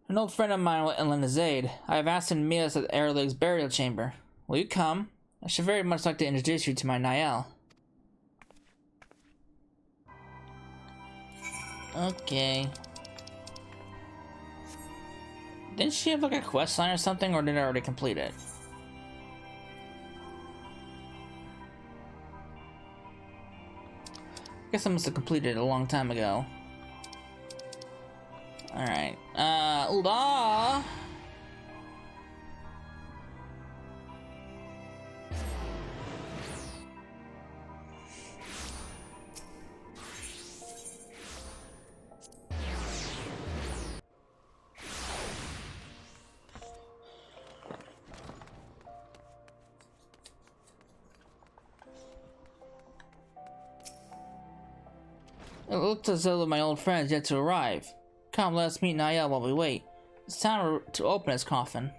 An old friend of mine will lend his aid. I have asked him to meet us at Erling's burial chamber. Will you come? I should very much like to introduce you to my Niall. Okay. Didn't she have like a quest line or something, or did I already complete it? I guess I must have completed it a long time ago. Alright. Ulda! It looks as though my old friend is yet to arrive. Come, let us meet Niall while we wait. It's time to open his coffin.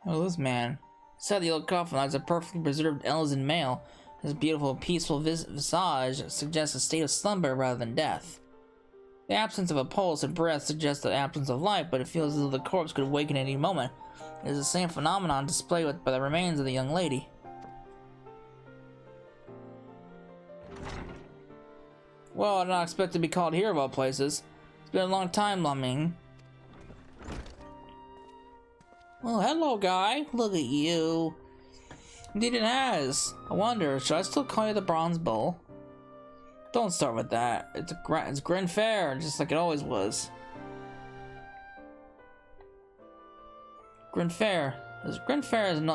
Oh, this man. Inside the old coffin lies a perfectly preserved Elzen male. His beautiful, peaceful visage suggests a state of slumber rather than death. The absence of a pulse and breath suggests the absence of life, but it feels as though the corpse could awaken at any moment. It is the same phenomenon displayed by the remains of the young lady. Well, I did not expect to be called here of all places. It's been a long time, Lumming. Well, hello, guy. Look at you. Indeed it has. I wonder, should I still call you the Bronze Bull? Don't start with that. It's Gren Fair, just like it always was. Gren Fair is an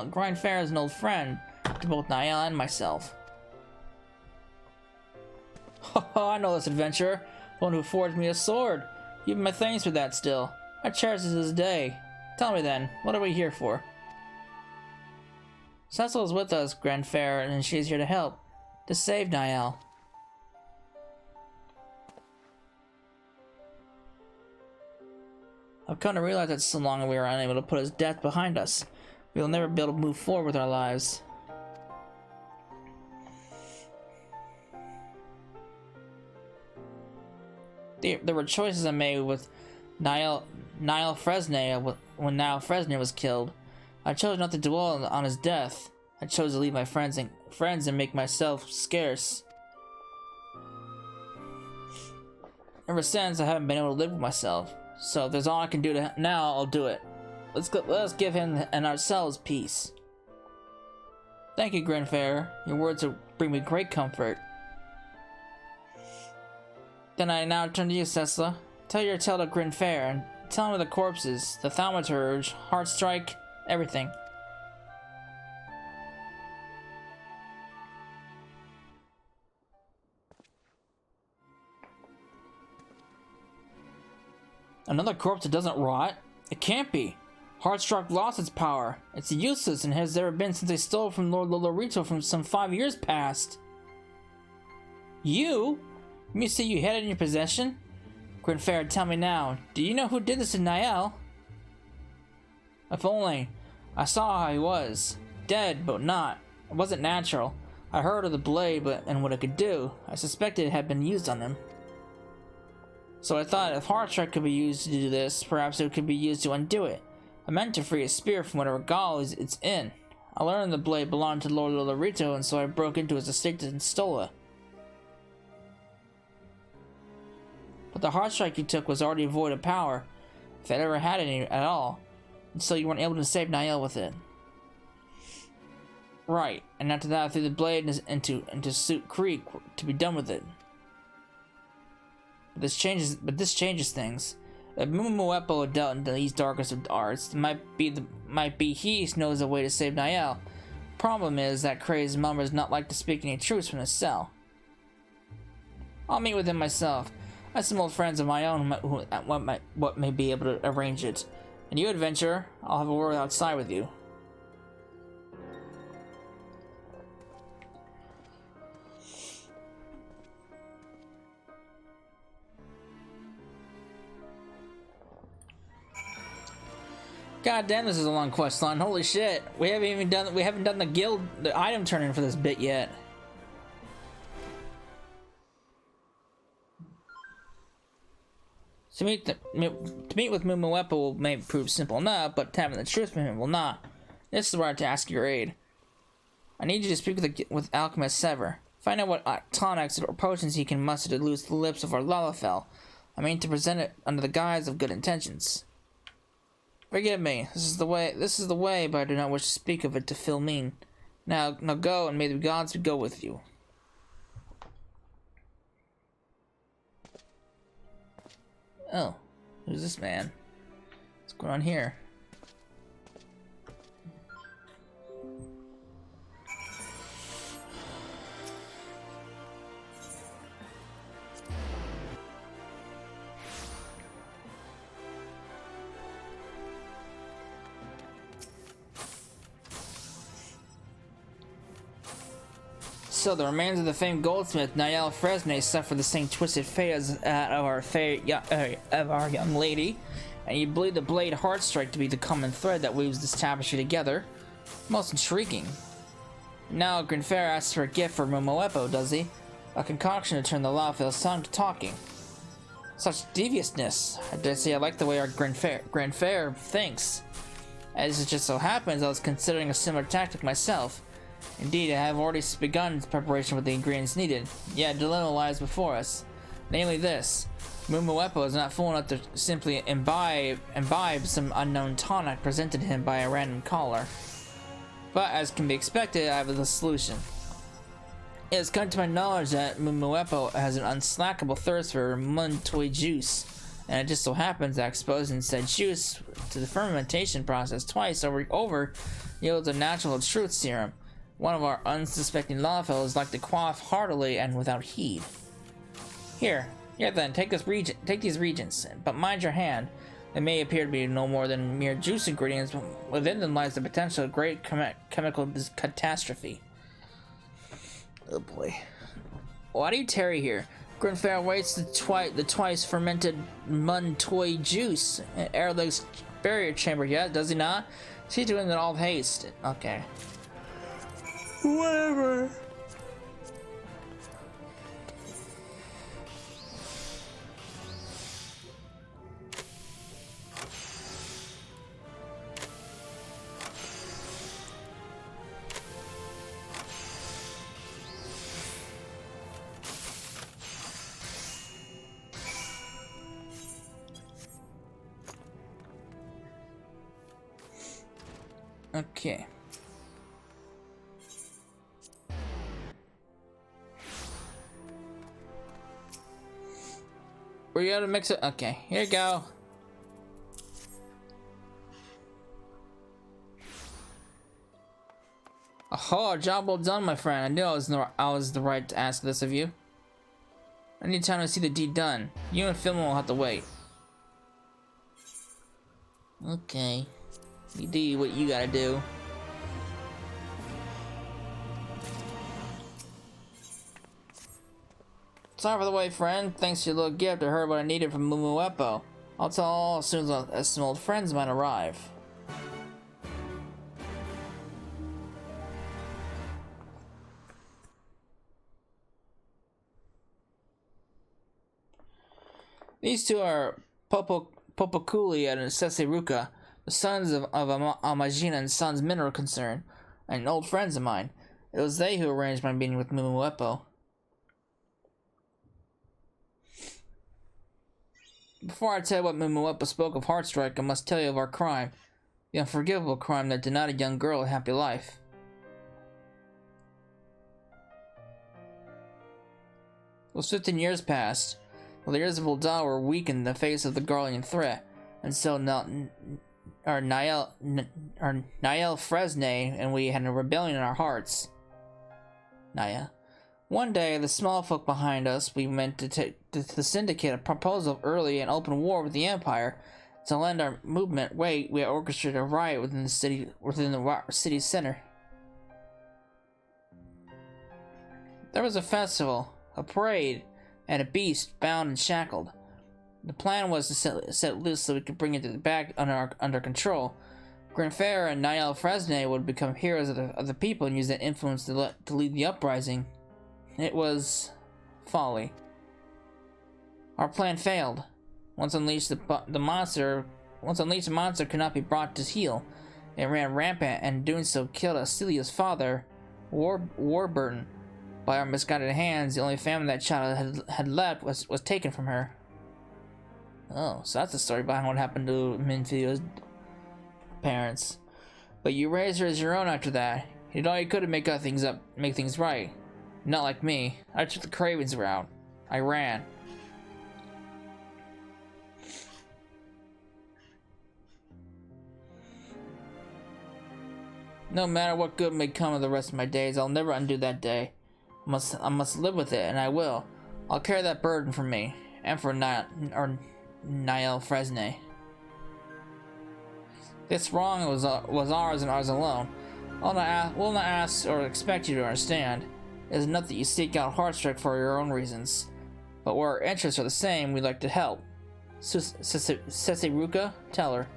old friend to both Niall and myself. I know this adventurer, the one who forged me a sword. You have my thanks for that still. I cherish it to this day. Tell me then, what are we here for? Cecil is with us, Gren Fair, and she's here to help. To save Niall. I've come to realize that so long we were unable to put his death behind us, we will never be able to move forward with our lives. There were choices I made with Niall Fresnay when Niall Fresnay was killed. I chose not to dwell on his death. I chose to leave my friends and make myself scarce. Ever since, I haven't been able to live with myself. So if there's all I can do now, I'll do it. Let's give him and ourselves peace. Thank you, Gren Fair. Your words will bring me great comfort. Then I now turn to you, Cecil. Tell your tale to Gren Fair and tell him of the corpses, the thaumaturge, Heartstrike, everything. Another corpse that doesn't rot? It can't be. Heartstruck lost its power. It's useless and has never been since they stole it from Lord Lolorito from some 5 years past. You? You say you had it in your possession? Gren Fair, tell me now. Do you know who did this to Niall? If only. I saw how he was. Dead, but not. It wasn't natural. I heard of the blade and what it could do. I suspected it had been used on him. So I thought if Heartstrike could be used to do this, perhaps it could be used to undo it. I meant to free a spear from whatever gall it's in. I learned the blade belonged to Lord Lolorito, and so I broke into his estate and stole it. But the Heartstrike you took was already void of power, if it ever had any at all, and so you weren't able to save Niall with it. Right, and after that I threw the blade into Soot Creek to be done with it. But this changes things. If Mumuepo had dealt in these darkest of arts, it might be he who knows a way to save Niall. Problem is that crazed mummer is not like to speak any truths from his cell. I'll meet with him myself. I have some old friends of my own who may be able to arrange it. And you, adventurer, I'll have a word outside with you. God damn, this is a long quest line. Holy shit. We haven't done the item turn-in for this bit yet. To meet with Mumuepo may prove simple enough, but having the truth from him will not. This is where I have to ask your aid. I need you to speak with Alchemist Sever. Find out what tonics or potions he can muster to loose the lips of our Lalafell. I mean to present it under the guise of good intentions. Forgive me. This is the way, but I do not wish to speak of it to Philmine. Now go, and may the gods go with you. Oh, who's this man? What's going on here? So the remains of the famed goldsmith Niall Fresnay suffered the same twisted fate as that of our young lady, and you believe the blade Heartstrike to be the common thread that weaves this tapestry together. Most intriguing. Now Gren Fair asks for a gift for Mumuepo, does he? A concoction to turn the Lalafell's tongue to talking. Such deviousness. I dare say I like the way our Gren Fair thinks. As it just so happens, I was considering a similar tactic myself. Indeed, I have already begun preparation with the ingredients needed, yet a dilemma lies before us. Namely this: Mumuepo is not fool enough to simply imbibe some unknown tonic presented to him by a random caller. But as can be expected, I have the solution. It has come to my knowledge that Mumuepo has an unslackable thirst for Muntoi juice, and it just so happens that exposing said juice to the fermentation process twice over yields a natural truth serum. One of our unsuspecting lawfellows like to quaff heartily and without heed. Here then, take these reagents, but mind your hand. They may appear to be no more than mere juice ingredients, but within them lies the potential of great chemical catastrophe. Oh boy. Why do you tarry here? Grinfair waits the twice fermented Muntoi juice in Erleg's barrier chamber yet, does he not? She's doing it all haste. Okay. Whatever. Okay. We're gonna mix it. Okay, here you go. Oh, job well done, my friend. I knew I was the right to ask this of you. I need time to see the deed done. You and Philman will have to wait. Okay. You do what you gotta do. Sorry for the wait, friend. Thanks to your little gift, I heard what I needed from Mumuepo. I'll tell all as soon as some old friends might arrive. These two are Popokuli and Seseruka, the sons of Amajina and Sons Mineral Concern, and old friends of mine. It was they who arranged my meeting with Mumuepo. Before I tell you what Mumuepo spoke of Heartstrike, I must tell you of our crime. The unforgivable crime that denied a young girl a happy life. It was 15 years past. Well, the years of Ul'dah were weak in the face of the Garlean threat, and so Niall Fresne and we had a rebellion in our hearts. Naya. One day, the small folk behind us, we meant to syndicate a proposal of early and open war with the Empire. To lend our movement weight, we orchestrated a riot within the city's center. There was a festival, a parade, and a beast bound and shackled. The plan was to set loose so we could bring it back under control. Grinfair and Niall Fresne would become heroes of the people and use that influence to lead the uprising. It was folly. Our plan failed. Once unleashed, the monster could not be brought to heel. It ran rampant, and doing so killed Celia's father, Warburton. By our misguided hands, the only family that child had left was taken from her. Oh, so that's the story behind what happened to Minfio's parents. But you raised her as your own after that. You did all you could to make things right. Not like me. I took the Cravens route. I ran. No matter what good may come of the rest of my days, I'll never undo that day. I must live with it, and I will. I'll carry that burden for me, and for Niall Fresne. This wrong was ours and ours alone. We'll not ask or expect you to understand. It is enough that you seek out Heartstrike for your own reasons. But where our interests are the same, we'd like to help. Seseruka, tell her.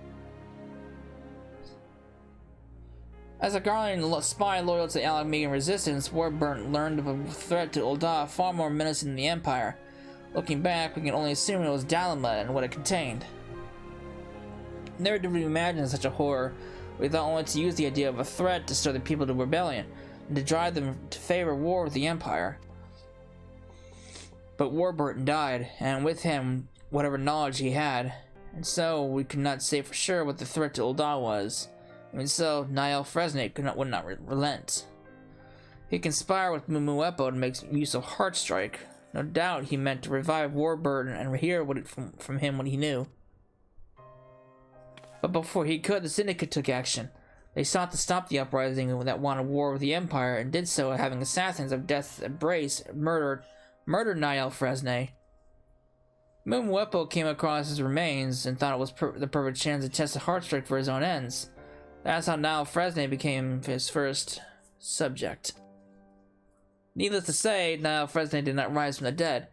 As a Garlean spy loyal to the Alchemy resistance, Warburton learned of a threat to Ul'dah far more menacing than the Empire. Looking back, we can only assume it was Dalamet and what it contained. Never did we imagine such a horror. We thought only to use the idea of a threat to stir the people to rebellion, and to drive them to favor war with the Empire. But Warburton died, and with him, whatever knowledge he had, and so we could not say for sure what the threat to Ul'dah was. And so, Niall Fresne would not relent. He conspired with Mumuepo to make use of Heartstrike. No doubt he meant to revive Warburton and hear from him what he knew. But before he could, the Syndicate took action. They sought to stop the uprising that wanted war with the Empire, and did so having assassins of Death's Embrace murdered Niall Fresnay. Mumuepo came across his remains and thought it was the perfect chance to test the Heartstrike for his own ends. That's how Niall Fresnay became his first subject. Needless to say, Niall Fresnay did not rise from the dead.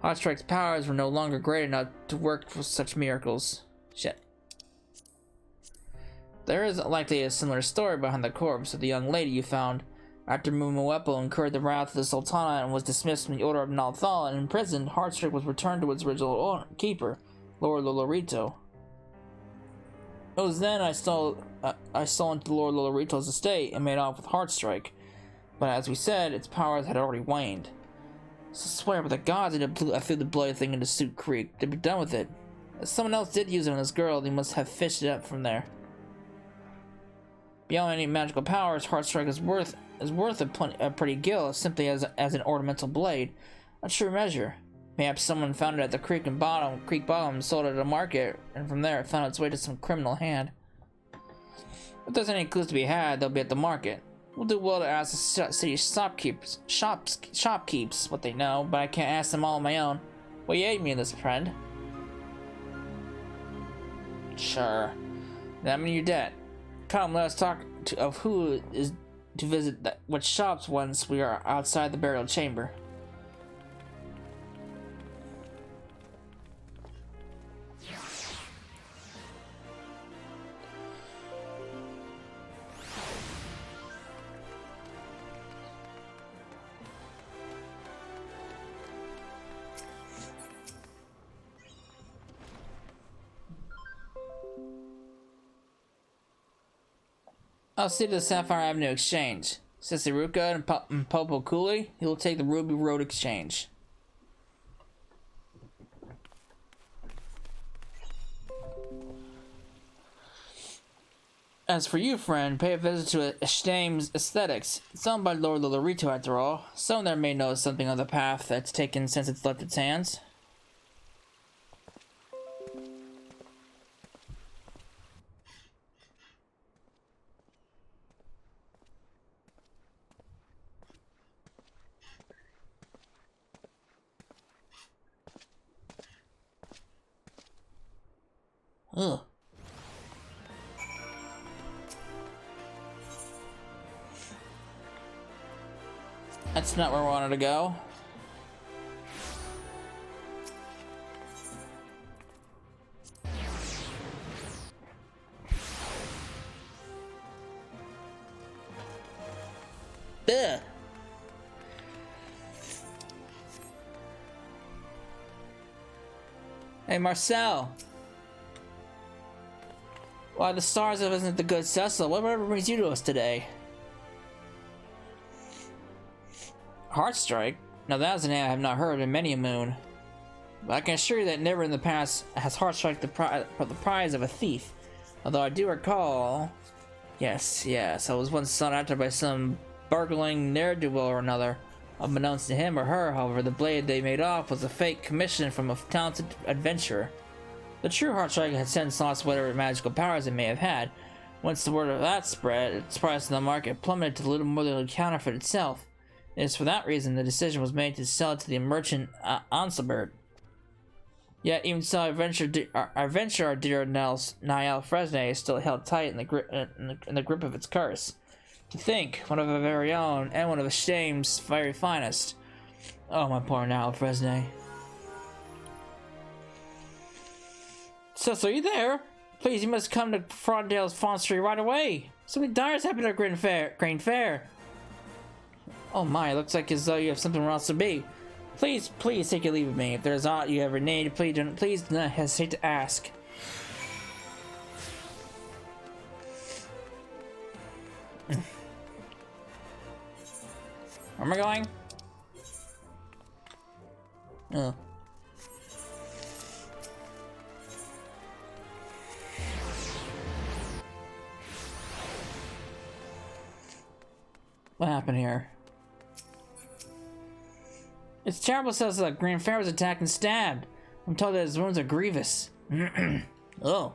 Heartstrike's powers were no longer great enough to work for such miracles. Shit. There is likely a similar story behind the corpse of the young lady you found. After Mumuepo incurred the wrath of the Sultana and was dismissed from the Order of Nalthal and imprisoned, Heartstrike was returned to its original keeper, Lord Lolorito. It was then I stole into Lord Lolorito's estate and made off with Heartstrike. But as we said, its powers had already waned. So I swear by the gods I threw the bloody thing into Suit Creek. They'd be done with it. If someone else did use it on this girl, they must have fished it up from there. Beyond any magical powers, Heartstrike is worth a pretty gill simply as an ornamental blade. A true measure. Perhaps someone found it at the creek bottom, sold it at a market, and from there it found its way to some criminal hand. If there's any clues to be had, they'll be at the market. We'll do well to ask the city shopkeeps what they know, but I can't ask them all on my own. Will you aid me in this, friend? Sure. Then I'm in your debt. Come, let us talk of who is to visit what shops once we are outside the burial chamber. I'll see to the Sapphire Avenue Exchange. Sisaruka and Popo Cooley, he will take the Ruby Road Exchange. As for you, friend, pay a visit to Ashtame's Aesthetics. It's owned by Lord Lolorito, after all. Someone there may know something of the path that's taken since it's left its hands. Ugh. That's not where I wanted to go. Ugh. Hey, Marcel. Why, the stars of isn't the good Cecil. Whatever brings you to us today? Heartstrike? Now that is a name I have not heard in many a moon. But I can assure you that never in the past has Heartstrike the prize of a thief. Although I do recall... Yes, I was once sought after by some burgling ne'er-do-well or another. Unbeknownst to him or her, however, the blade they made off was a fake commission from a talented adventurer. The true Heartstrike had since lost whatever magical powers it may have had. Once the word of that spread, its price in the market plummeted to little more than a counterfeit itself. It is for that reason the decision was made to sell it to the merchant Anselbert. Yet even so, our dear Niall Fresnay is still held tight in the grip of its curse. To think, one of our very own, and one of Ashame's very finest. Oh, my poor Niall Fresnay. Cecil, are you there? Please, you must come to Frondale's Fonstery right away. Something dire has happened at Grain Fair. Oh my, looks like as though you have something else to be. Please take your leave of me. If there's aught you ever need, please do not hesitate to ask. Where am I going? Oh. What happened here? It's terrible says that Grandfair was attacked and stabbed. I'm told that his wounds are grievous. Oh.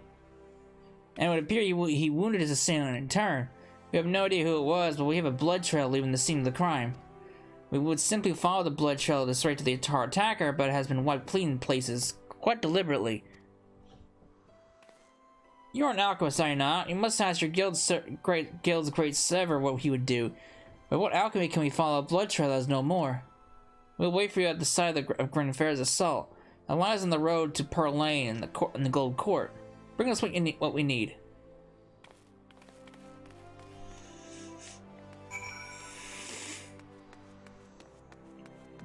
And it would appear he wounded his assailant in turn. We have no idea who it was, but we have a blood trail leaving the scene of the crime. We would simply follow the blood trail straight to the attacker, but it has been wiped clean in places, quite deliberately. You're an alchemist, are you not? You must ask your guild's great Sever what he would do. But what alchemy can we follow a blood trail that is no more? We'll wait for you at the side of Grandfair's assault. It lies on the road to Pearl Lane in the Gold Court. Bring us what we need.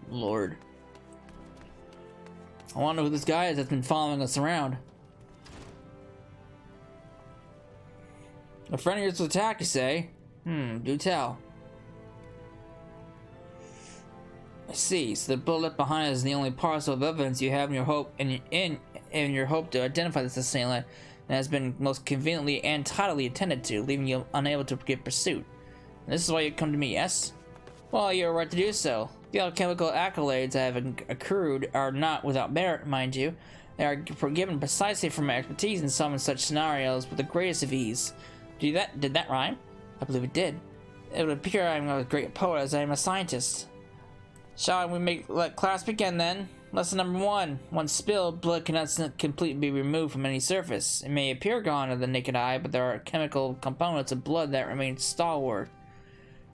Lord. I want to know who this guy is that's been following us around. A friend of yours was attacked, you say? Do tell. I see. So the bullet behind us is the only parcel of evidence you have in your hope to identify this assailant, and has been most conveniently and tidily attended to, leaving you unable to get pursuit. And this is why you come to me, yes? Well, you're right to do so. The alchemical accolades I have accrued are not without merit, mind you. They are given precisely from my expertise in some such scenarios with the greatest of ease. Did that rhyme? I believe it did. It would appear I am a great poet as I am a scientist. Shall we let class begin then? Lesson number 1. Once spilled, blood cannot completely be removed from any surface. It may appear gone to the naked eye, but there are chemical components of blood that remain stalwart.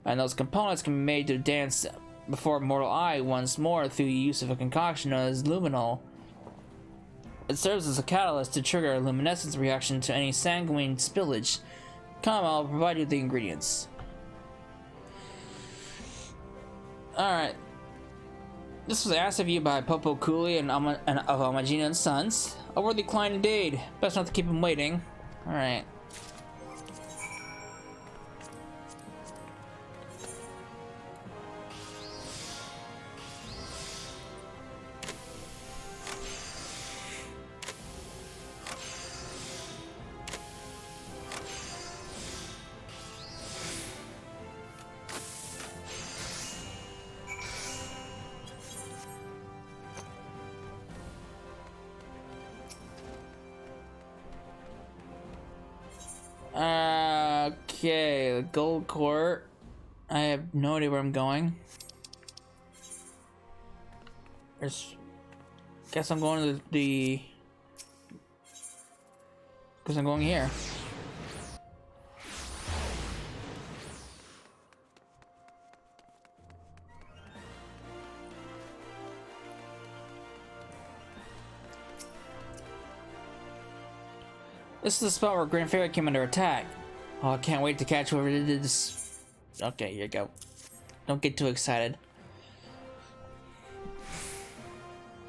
And those components can be made to dance before mortal eye once more through the use of a concoction known as luminol. It serves as a catalyst to trigger a luminescence reaction to any sanguine spillage. Come, I'll provide you with the ingredients. Alright. This was asked of you by Popo Cooley and of Almagina and Sons. A worthy client indeed. Best not to keep him waiting. Alright. Okay, the Gold Court. I have no idea where I'm going. Guess I'm going to the Guess I'm going here. This is the spot where Grandfair came under attack. Oh, I can't wait to catch whoever did this. Okay, here you go. Don't get too excited.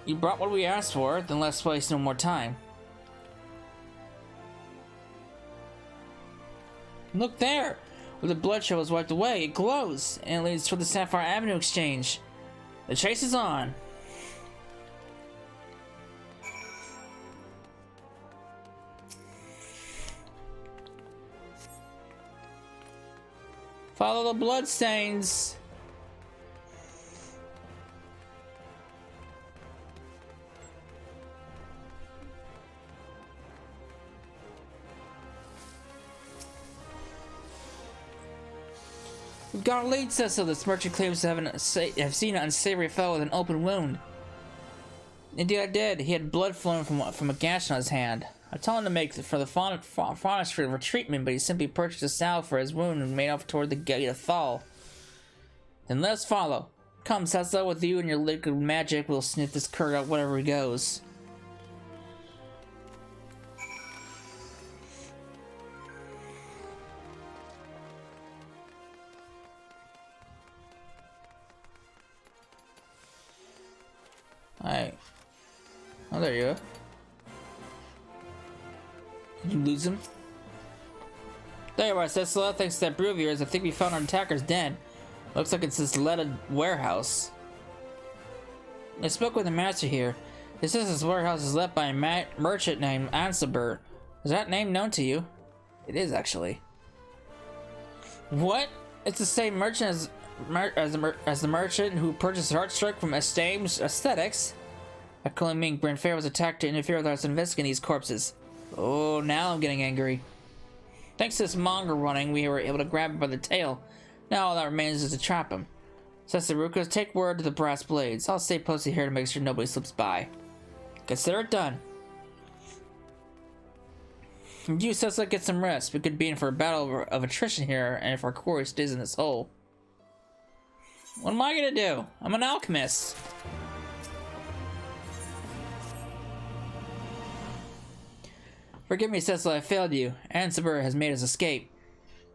You brought what we asked for, then let's waste no more time. Look there! Where the blood trail was wiped away, it glows, and it leads toward the Sapphire Avenue exchange. The chase is on. Follow the bloodstains. We've got a lead, Cecil. This merchant claims to have seen an unsavory fellow with an open wound. Indeed, I did. He had blood flowing from a gash on his hand. I told him to make for the pharmacy for treatment, but he simply purchased a salve for his wound and made off toward the gate of Thal. Then let us follow. Come, Cecil, with you and your liquid magic, we'll sniff this cur out wherever he goes. Alright. Oh, there you go. Did you lose him? There you are, Cecil. Thanks to that brew of yours, I think we found our attacker's den. Looks like it's this leaded warehouse. I spoke with the master here. He says this warehouse is led by a merchant named Ansabert. Is that name known to you? It is, actually. What? It's the same merchant as the merchant who purchased Heartstruck from Estame's Aesthetics. A calling Mink Brandfair was attacked to interfere with us investigating these corpses. Oh, now I'm getting angry. Thanks to this mongrel running, we were able to grab him by the tail. Now all that remains is to trap him. Sesaruka, take word to the brass blades. I'll stay posted here to make sure nobody slips by. Consider it done. You, Cecil, get some rest. We could be in for a battle of attrition here, and if our quarry stays in this hole. What am I gonna do? I'm an alchemist. Forgive me, Cecil, I failed you. Ansiber has made us escape.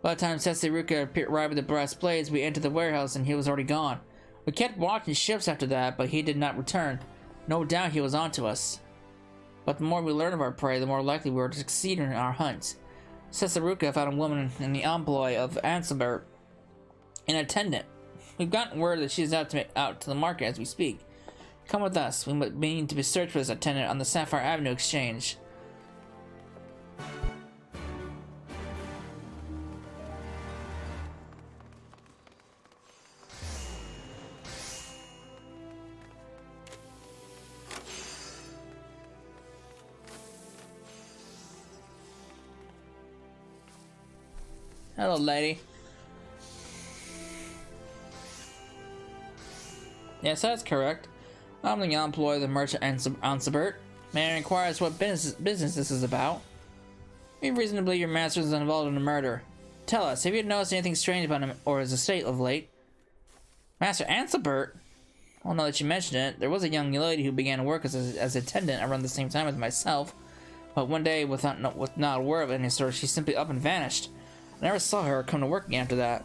By the time Sesaruka arrived with the brass blades, we entered the warehouse and he was already gone. We kept watching ships after that, but he did not return. No doubt he was onto us. But the more we learn of our prey, the more likely we are to succeed in our hunt. Sesaruka found a woman in the employ of Ansiber, an attendant. We've gotten word that she is out to the market as we speak. Come with us. We need to be searched for this attendant on the Sapphire Avenue exchange. Hello, lady. Yes, that's correct. I'm the employee of the merchant Ansibert. May I inquire as to what business this is about? We have reason to believe your master is involved in a murder. Tell us, have you noticed anything strange about him or his estate of late? Master Ansibert? Well, now that you mention it, there was a young lady who began to work as attendant around the same time as myself. But one day, with not aware of any sort, she simply up and vanished. I never saw her come to work again after that.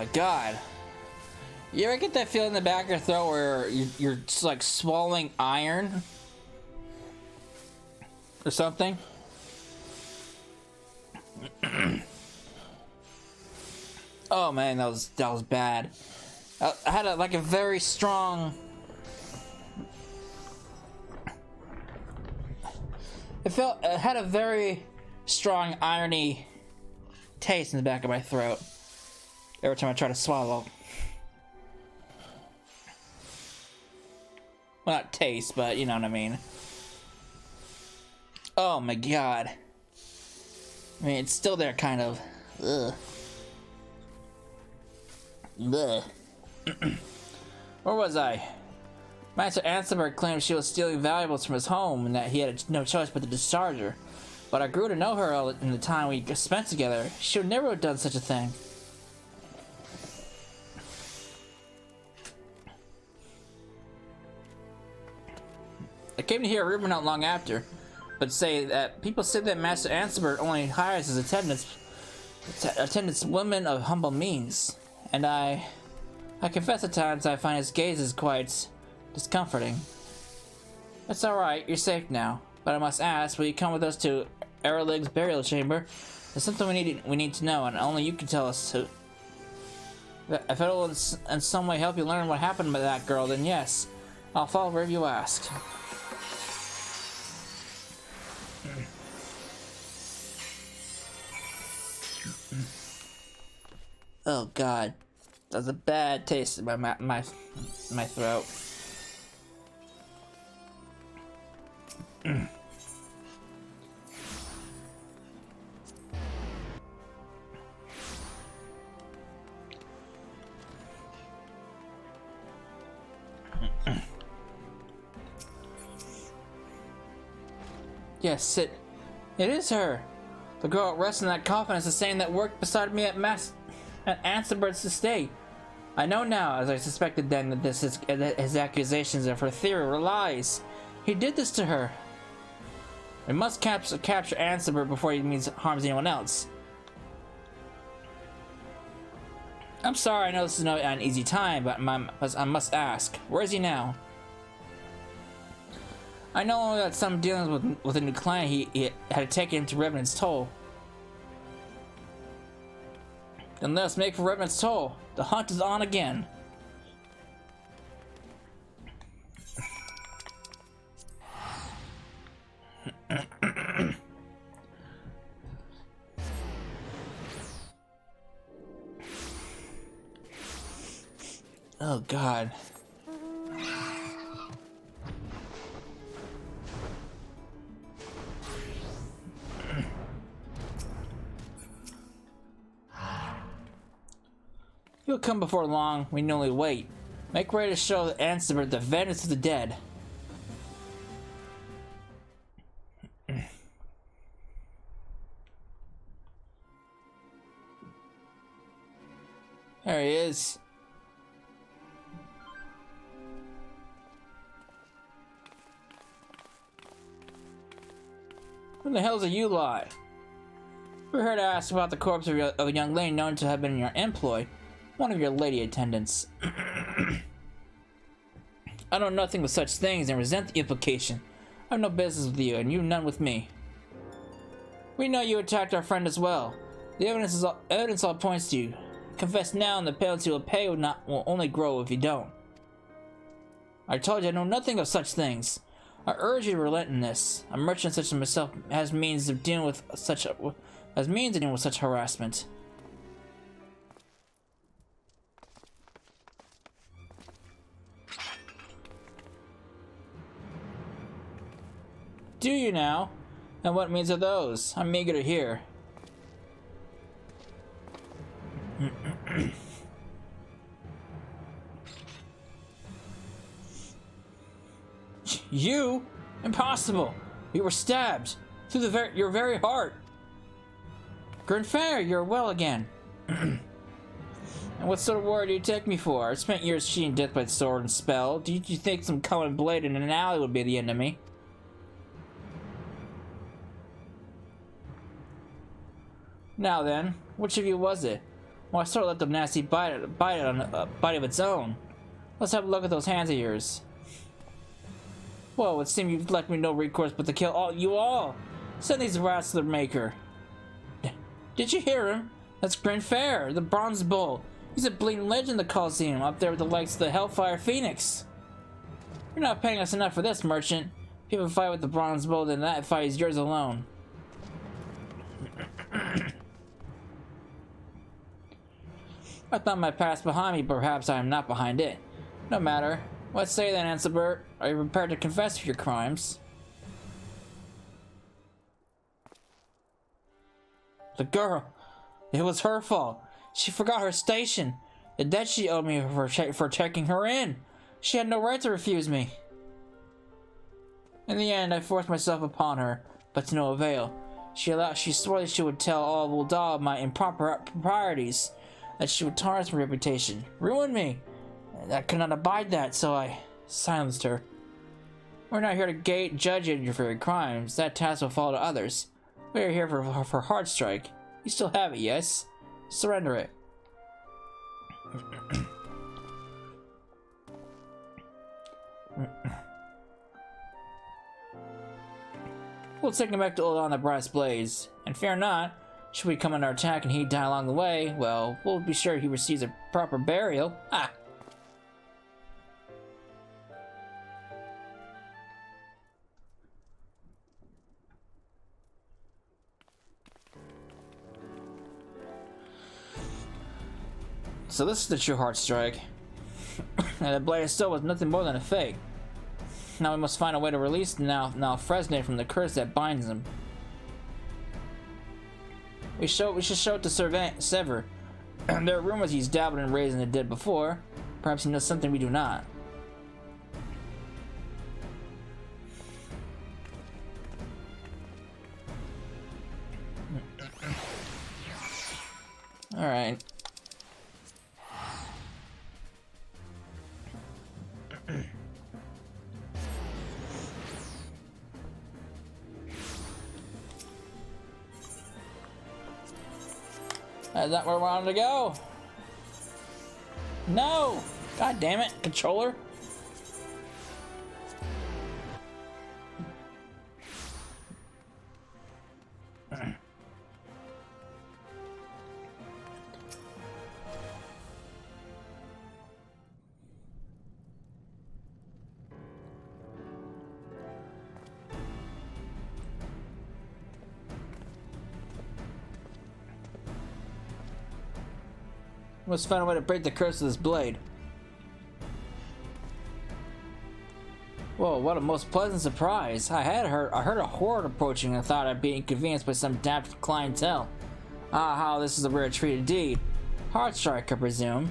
my god. You ever get that feeling in the back of your throat where you're just like swallowing iron? Or something? Oh man, that was bad. I had like a very strong... It had a very strong irony taste in the back of my throat every time I try to swallow. Well, not taste, but you know what I mean. Oh my god. I mean, it's still there, kind of. Ugh. Ugh. Where was I? Master Anselberg claimed she was stealing valuables from his home and that he had no choice but to discharge her. But I grew to know her all in the time we spent together. She would never have done such a thing. I came to hear a rumor not long after, but people say that Master Anselberg only hires his attendants women of humble means, and I confess at times I find his gazes quite discomforting. It's alright, you're safe now, but I must ask, will you come with us to Eralig's burial chamber? There's something we need to know, and only you can tell us who. If it will in some way help you learn what happened to that girl, then yes, I'll follow wherever you ask. Oh god, that's a bad taste in my throat. Yes, it is her. The girl at rest in that coffin is the same that worked beside me at Anselberg's estate. I know now, as I suspected then, that his accusations of her theory were lies. He did this to her. We must capture Anselberg before he harms anyone else. I'm sorry, I know this is not an easy time, but I must ask, where is he now? I know that some dealings with a new clan he had taken him to Revenant's Toll. Then let us make for Revenant's Toll. The hunt is on again. Oh god. He'll come before long. We can only wait. Make ready to show Anselberg the vengeance of the dead. There he is. Who the hell's a you lot? We're here to ask about the corpse of a young lady known to have been in your employ. One of your lady attendants. I know nothing of such things and resent the implication. I have no business with you, and you none with me. We know you attacked our friend as well. The evidence all points to you. Confess now, and the penalty you'll pay will only grow if you don't. I told you I know nothing of such things. I urge you to relent in this. A merchant such as myself has means of dealing with such harassment. Do you now? And what means are those? I'm eager to hear. You? Impossible! You were stabbed through your very heart. Grenfair, you're well again. And what sort of war do you take me for? I spent years cheating death by sword and spell. Do you think some common blade in an alley would be the end of me? Now then, which of you was it? Well, I sort of let the nasty bite it on a bite of its own. Let's have a look at those hands of yours. Well, it seems you've left me no recourse but to kill you all. Send these rats to their maker. Did you hear him? That's Grin Fair, the Bronze Bull. He's a bleeding legend in the Coliseum, up there with the likes of the Hellfire Phoenix. You're not paying us enough for this, merchant. If you have a fight with the Bronze Bull, then that fight is yours alone. I thought my past behind me, but perhaps I am not behind it. No matter. What say then, Ansebert? Are you prepared to confess for your crimes? The girl. It was her fault. She forgot her station. The debt she owed me for checking her in. She had no right to refuse me. In the end, I forced myself upon her, but to no avail. She swore that she would tell all of Ul'dah of my improper proprieties, that she would tarnish my reputation, ruin me. I could not abide that, so I silenced her. We're not here to judge you for your crimes. That task will fall to others. We are here for Heartstrike. You still have it, yes? Surrender it. We'll take him back to Ul'dah on the Brass Blades. And fear not, should we come under attack and he die along the way, well, we'll be sure he receives a proper burial. Ah! So this is the true Heartstrike. And the blade still was nothing more than a fake. Now we must find a way to release now Fresnay from the curse that binds him. We should show it to Sever. There are rumors he's dabbled in raising the dead before. Perhaps he knows something we do not. Alright. Is that where we wanted to go? No! God damn it, controller. Must find a way to break the curse of this blade. Whoa, what a most pleasant surprise. I heard a horde approaching and thought I'd be inconvenienced by some daft clientele. Ah, how this is a rare treat indeed. Heartstrike, I presume.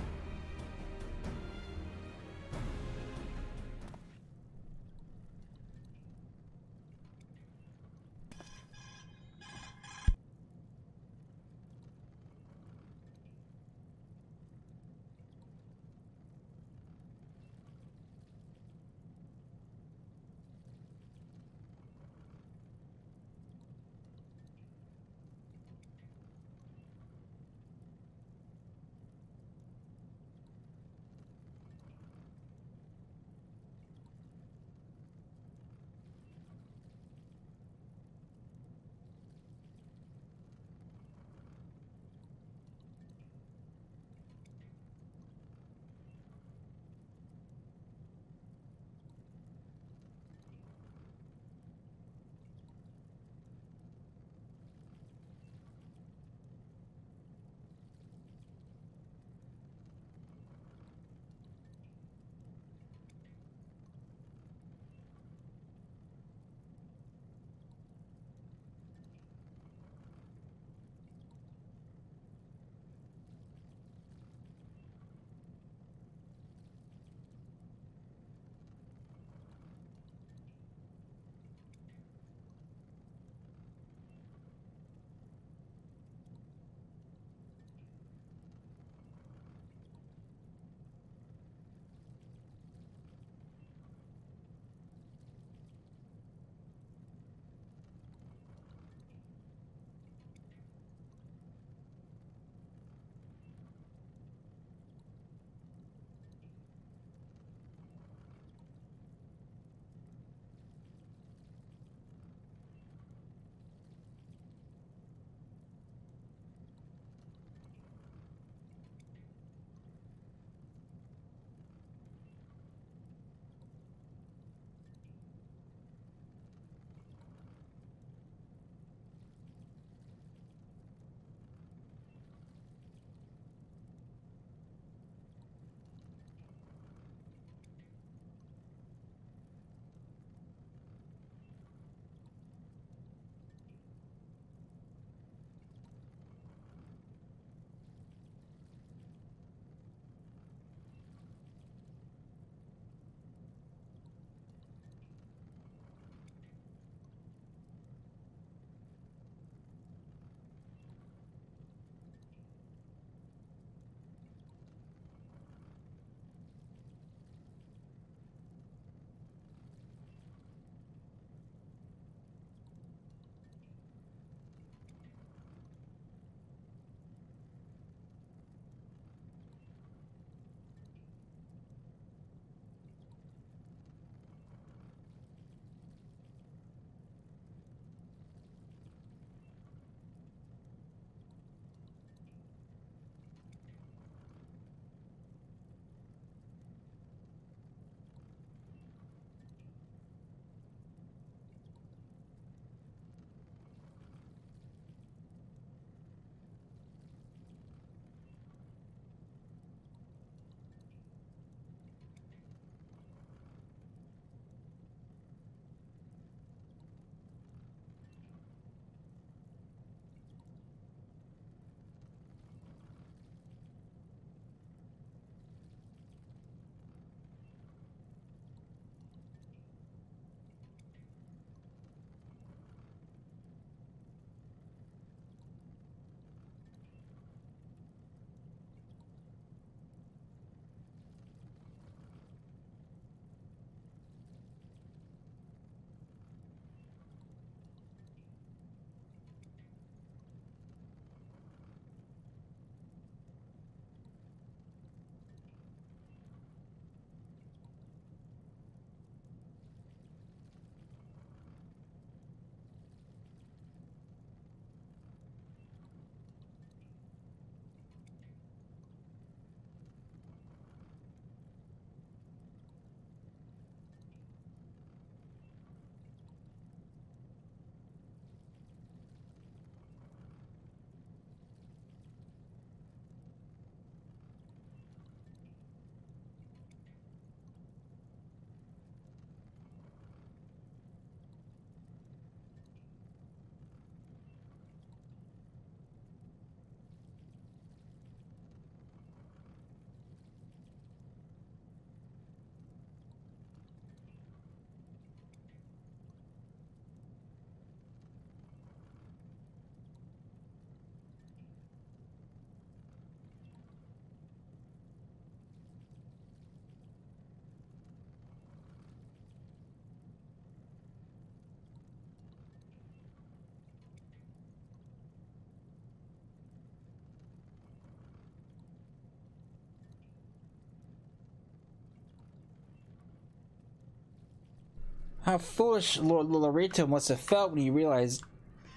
How foolish Lord Lolorito must have felt when he realized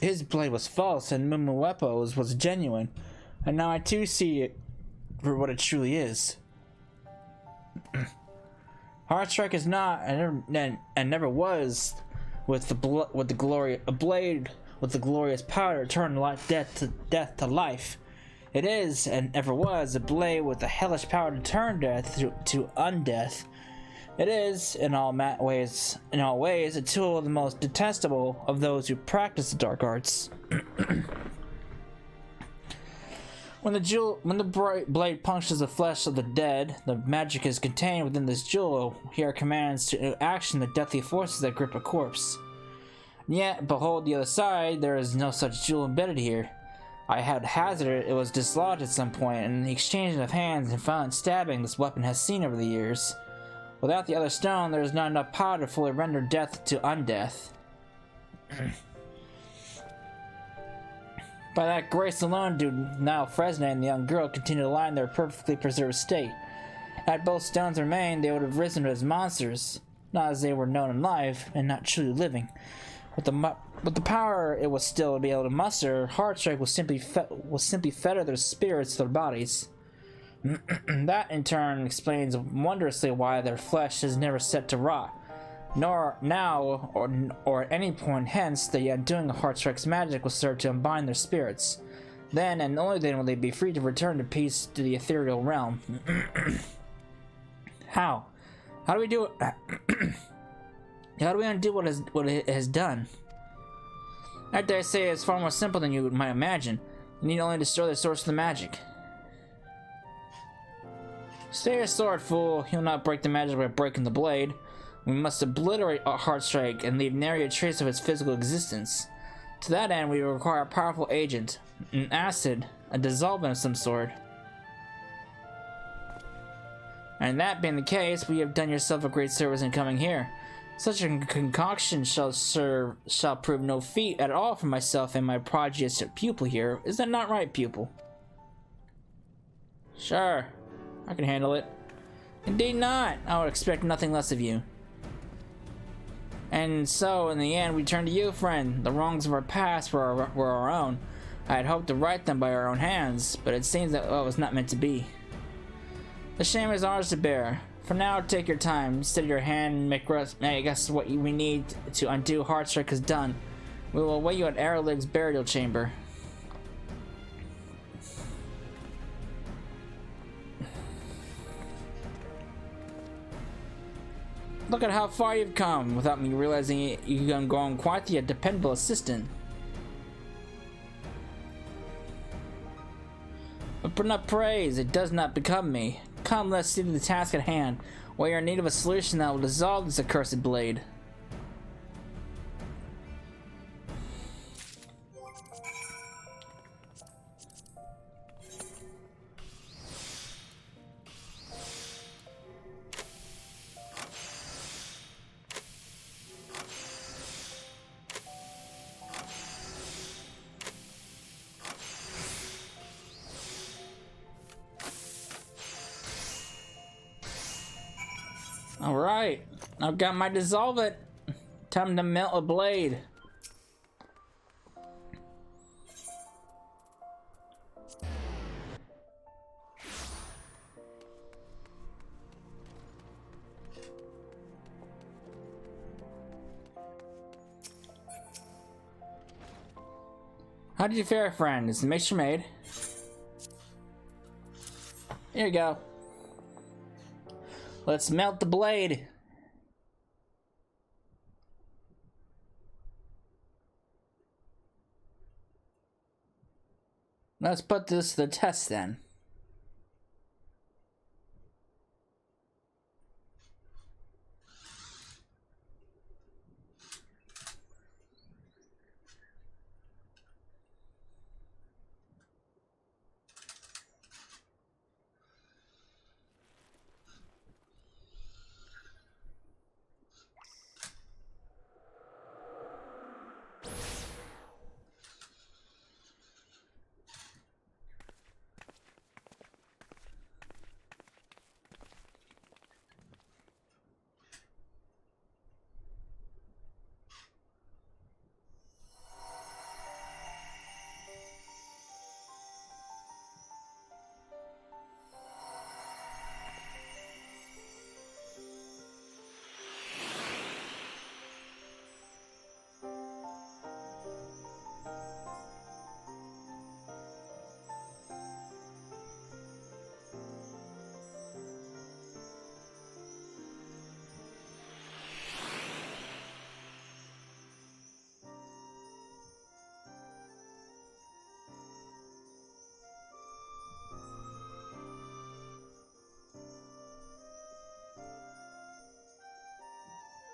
his blade was false and Mumuepo's was genuine. And now I too see it for what it truly is. Heartstrike is not and never was with a blade with the glorious power to turn death to life. It is and ever was a blade with the hellish power to turn death to undeath. It is in all ways a tool of the most detestable of those who practice the dark arts. When the bright blade punctures the flesh of the dead, the magic is contained within this jewel. Here are commands to action the deathly forces that grip a corpse. Yet, behold the other side, there is no such jewel embedded here. I had hazarded it was dislodged at some point, and the exchange of hands and violent stabbing this weapon has seen over the years. Without the other stone, there is not enough power to fully render death to undeath. By that grace alone do now Fresnay and the young girl continue to lie in their perfectly preserved state. Had both stones remained, they would have risen as monsters, not as they were known in life, and not truly living. With the power it was still to be able to muster, Heartstrike will simply fetter their spirits to their bodies. That in turn explains wondrously why their flesh is never set to rot, nor now or at any point hence the undoing of Heartstrike's magic will serve to unbind their spirits. Then and only then will they be free to return to peace to the ethereal realm. How? How do we do it? How do we undo what it has done? I dare say it's far more simple than you might imagine. You need only destroy the source of the magic. Stay your sword, fool. You'll not break the magic by breaking the blade. We must obliterate Heartstrike and leave nary a trace of its physical existence. To that end, we require a powerful agent, an acid, a dissolvent of some sort. And that being the case, we have done yourself a great service in coming here. Such a concoction shall prove no feat at all for myself and my prodigious pupil here. Is that not right, pupil? Sure, I can handle it. Indeed not. I would expect nothing less of you. And so, in the end, we turn to you, friend. The wrongs of our past were our own. I had hoped to right them by our own hands, but it seems that was not meant to be. The shame is ours to bear. For now, take your time, steady your hand, and make us what we need to undo Heartstrike is done. We will await you at Aralig's burial chamber. Look at how far you've come. Without me realizing it, you've grown quite the dependable assistant. But not praise, it does not become me. Come, let's see the task at hand. We are in need of a solution that will dissolve this accursed blade. Alright, I've got my dissolvent. Time to melt a blade. How did you fare, friend? Is the mixture made? Here you go. Let's melt the blade. Let's put this to the test then.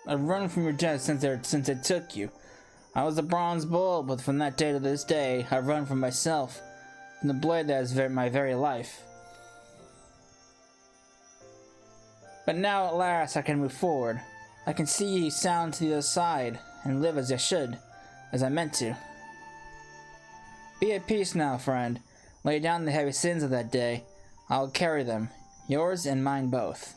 I've run from your death since I took you. I was a bronze bull, but from that day to this day, I've run from myself, from the blade that is my very life. But now at last I can move forward. I can see you sound to the other side, and live as I should, as I meant to. Be at peace now, friend. Lay down the heavy sins of that day. I will carry them, yours and mine both.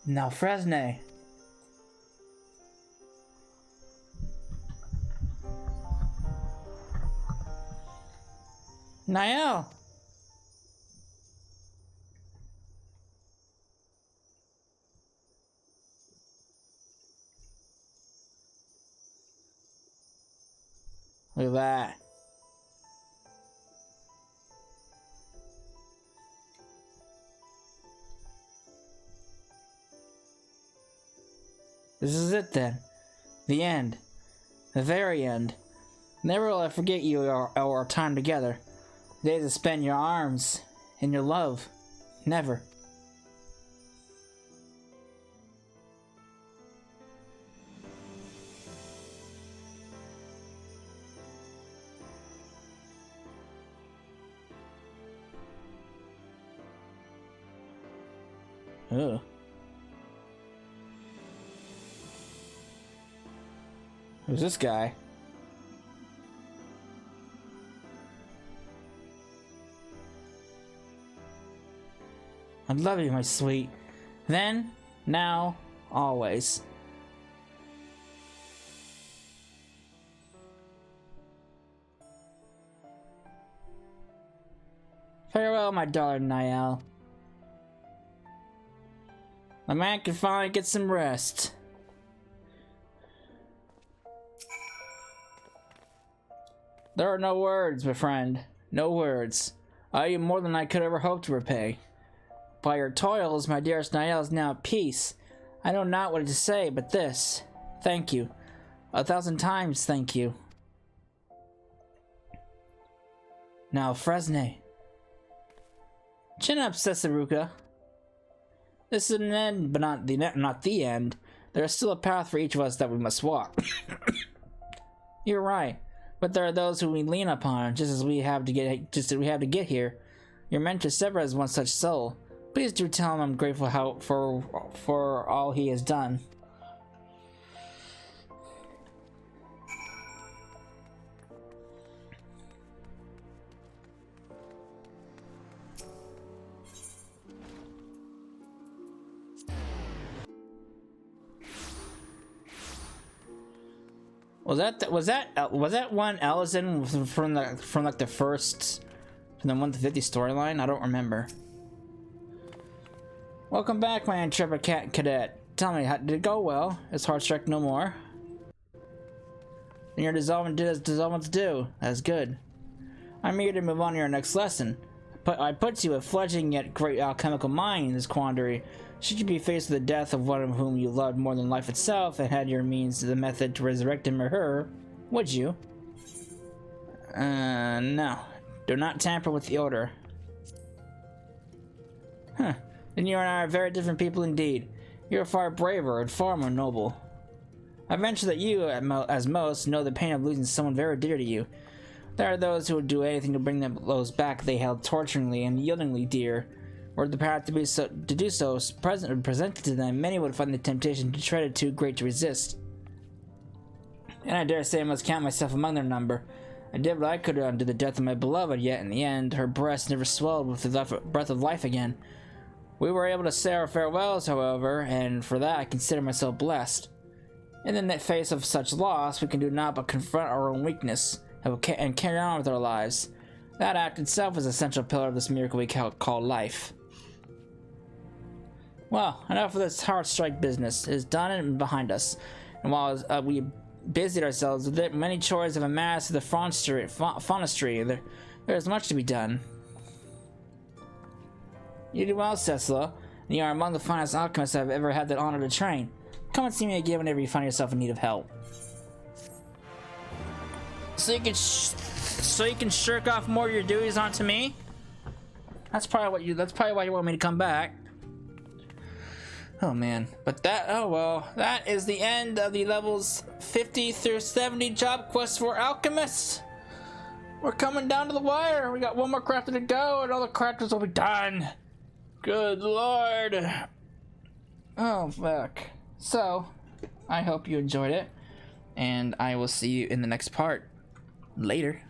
Now, Fresne. Niall! Look at that. This is it then. The end. The very end. Never will I forget you or our time together. The days I spent in your arms, in your love. Never. Ugh. Who's this guy? I love you, my sweet. Then, now, always. Farewell, my darling Niall. My man can finally get some rest. There are no words, my friend. No words. I owe you more than I could ever hope to repay. By your toils, my dearest Niall is now at peace. I know not what to say, but this. Thank you. 1,000 times thank you. Now, Fresne. Chin up, Sesaruka. This is an end, but not the end. There is still a path for each of us that we must walk. You're right. But there are those who we lean upon, just as we have to get here. Your mentor Sever has one such soul. Please do tell him I'm grateful for all he has done. Was that one Ellison from like the first, from the 1 to 50 storyline? I don't remember. Welcome back, my intrepid cadet. Tell me, did it go well? Is Heartstrike no more? Then your dissolvent did as dissolvents do. That's good. I'm eager to move on to your next lesson. I put you a fledgling yet great alchemical mind in this quandary. Should you be faced with the death of one of whom you loved more than life itself and had your means to the method to resurrect him or her, would you? No. Do not tamper with the order. Huh. Then you and I are very different people indeed. You are far braver and far more noble. I venture that you, as most, know the pain of losing someone very dear to you. There are those who would do anything to bring those back they held torturingly and yieldingly dear. Were the path to do so presented to them, many would find the temptation to tread it too great to resist. And I dare say I must count myself among their number. I did what I could undo the death of my beloved, yet in the end, her breast never swelled with the breath of life again. We were able to say our farewells, however, and for that I consider myself blessed. In the face of such loss, we can do naught but confront our own weakness and carry on with our lives. That act itself is an essential pillar of this miracle we call life. Well, enough of this Heartstrike business. It is done and behind us. And while we busied ourselves with it, many chores have amassed to the Faunistry. There is much to be done. You do well, Cecila, and you are among the finest alchemists I have ever had the honor to train. Come and see me again whenever you find yourself in need of help. So you can shirk off more of your duties onto me? That's probably why you want me to come back. Oh man, but oh well, that is the end of the levels 50 through 70 job quests for Alchemist. We're coming down to the wire. We got one more crafter to go and all the crafters will be done. Good lord. Oh fuck. So, I hope you enjoyed it, and I will see you in the next part. Later.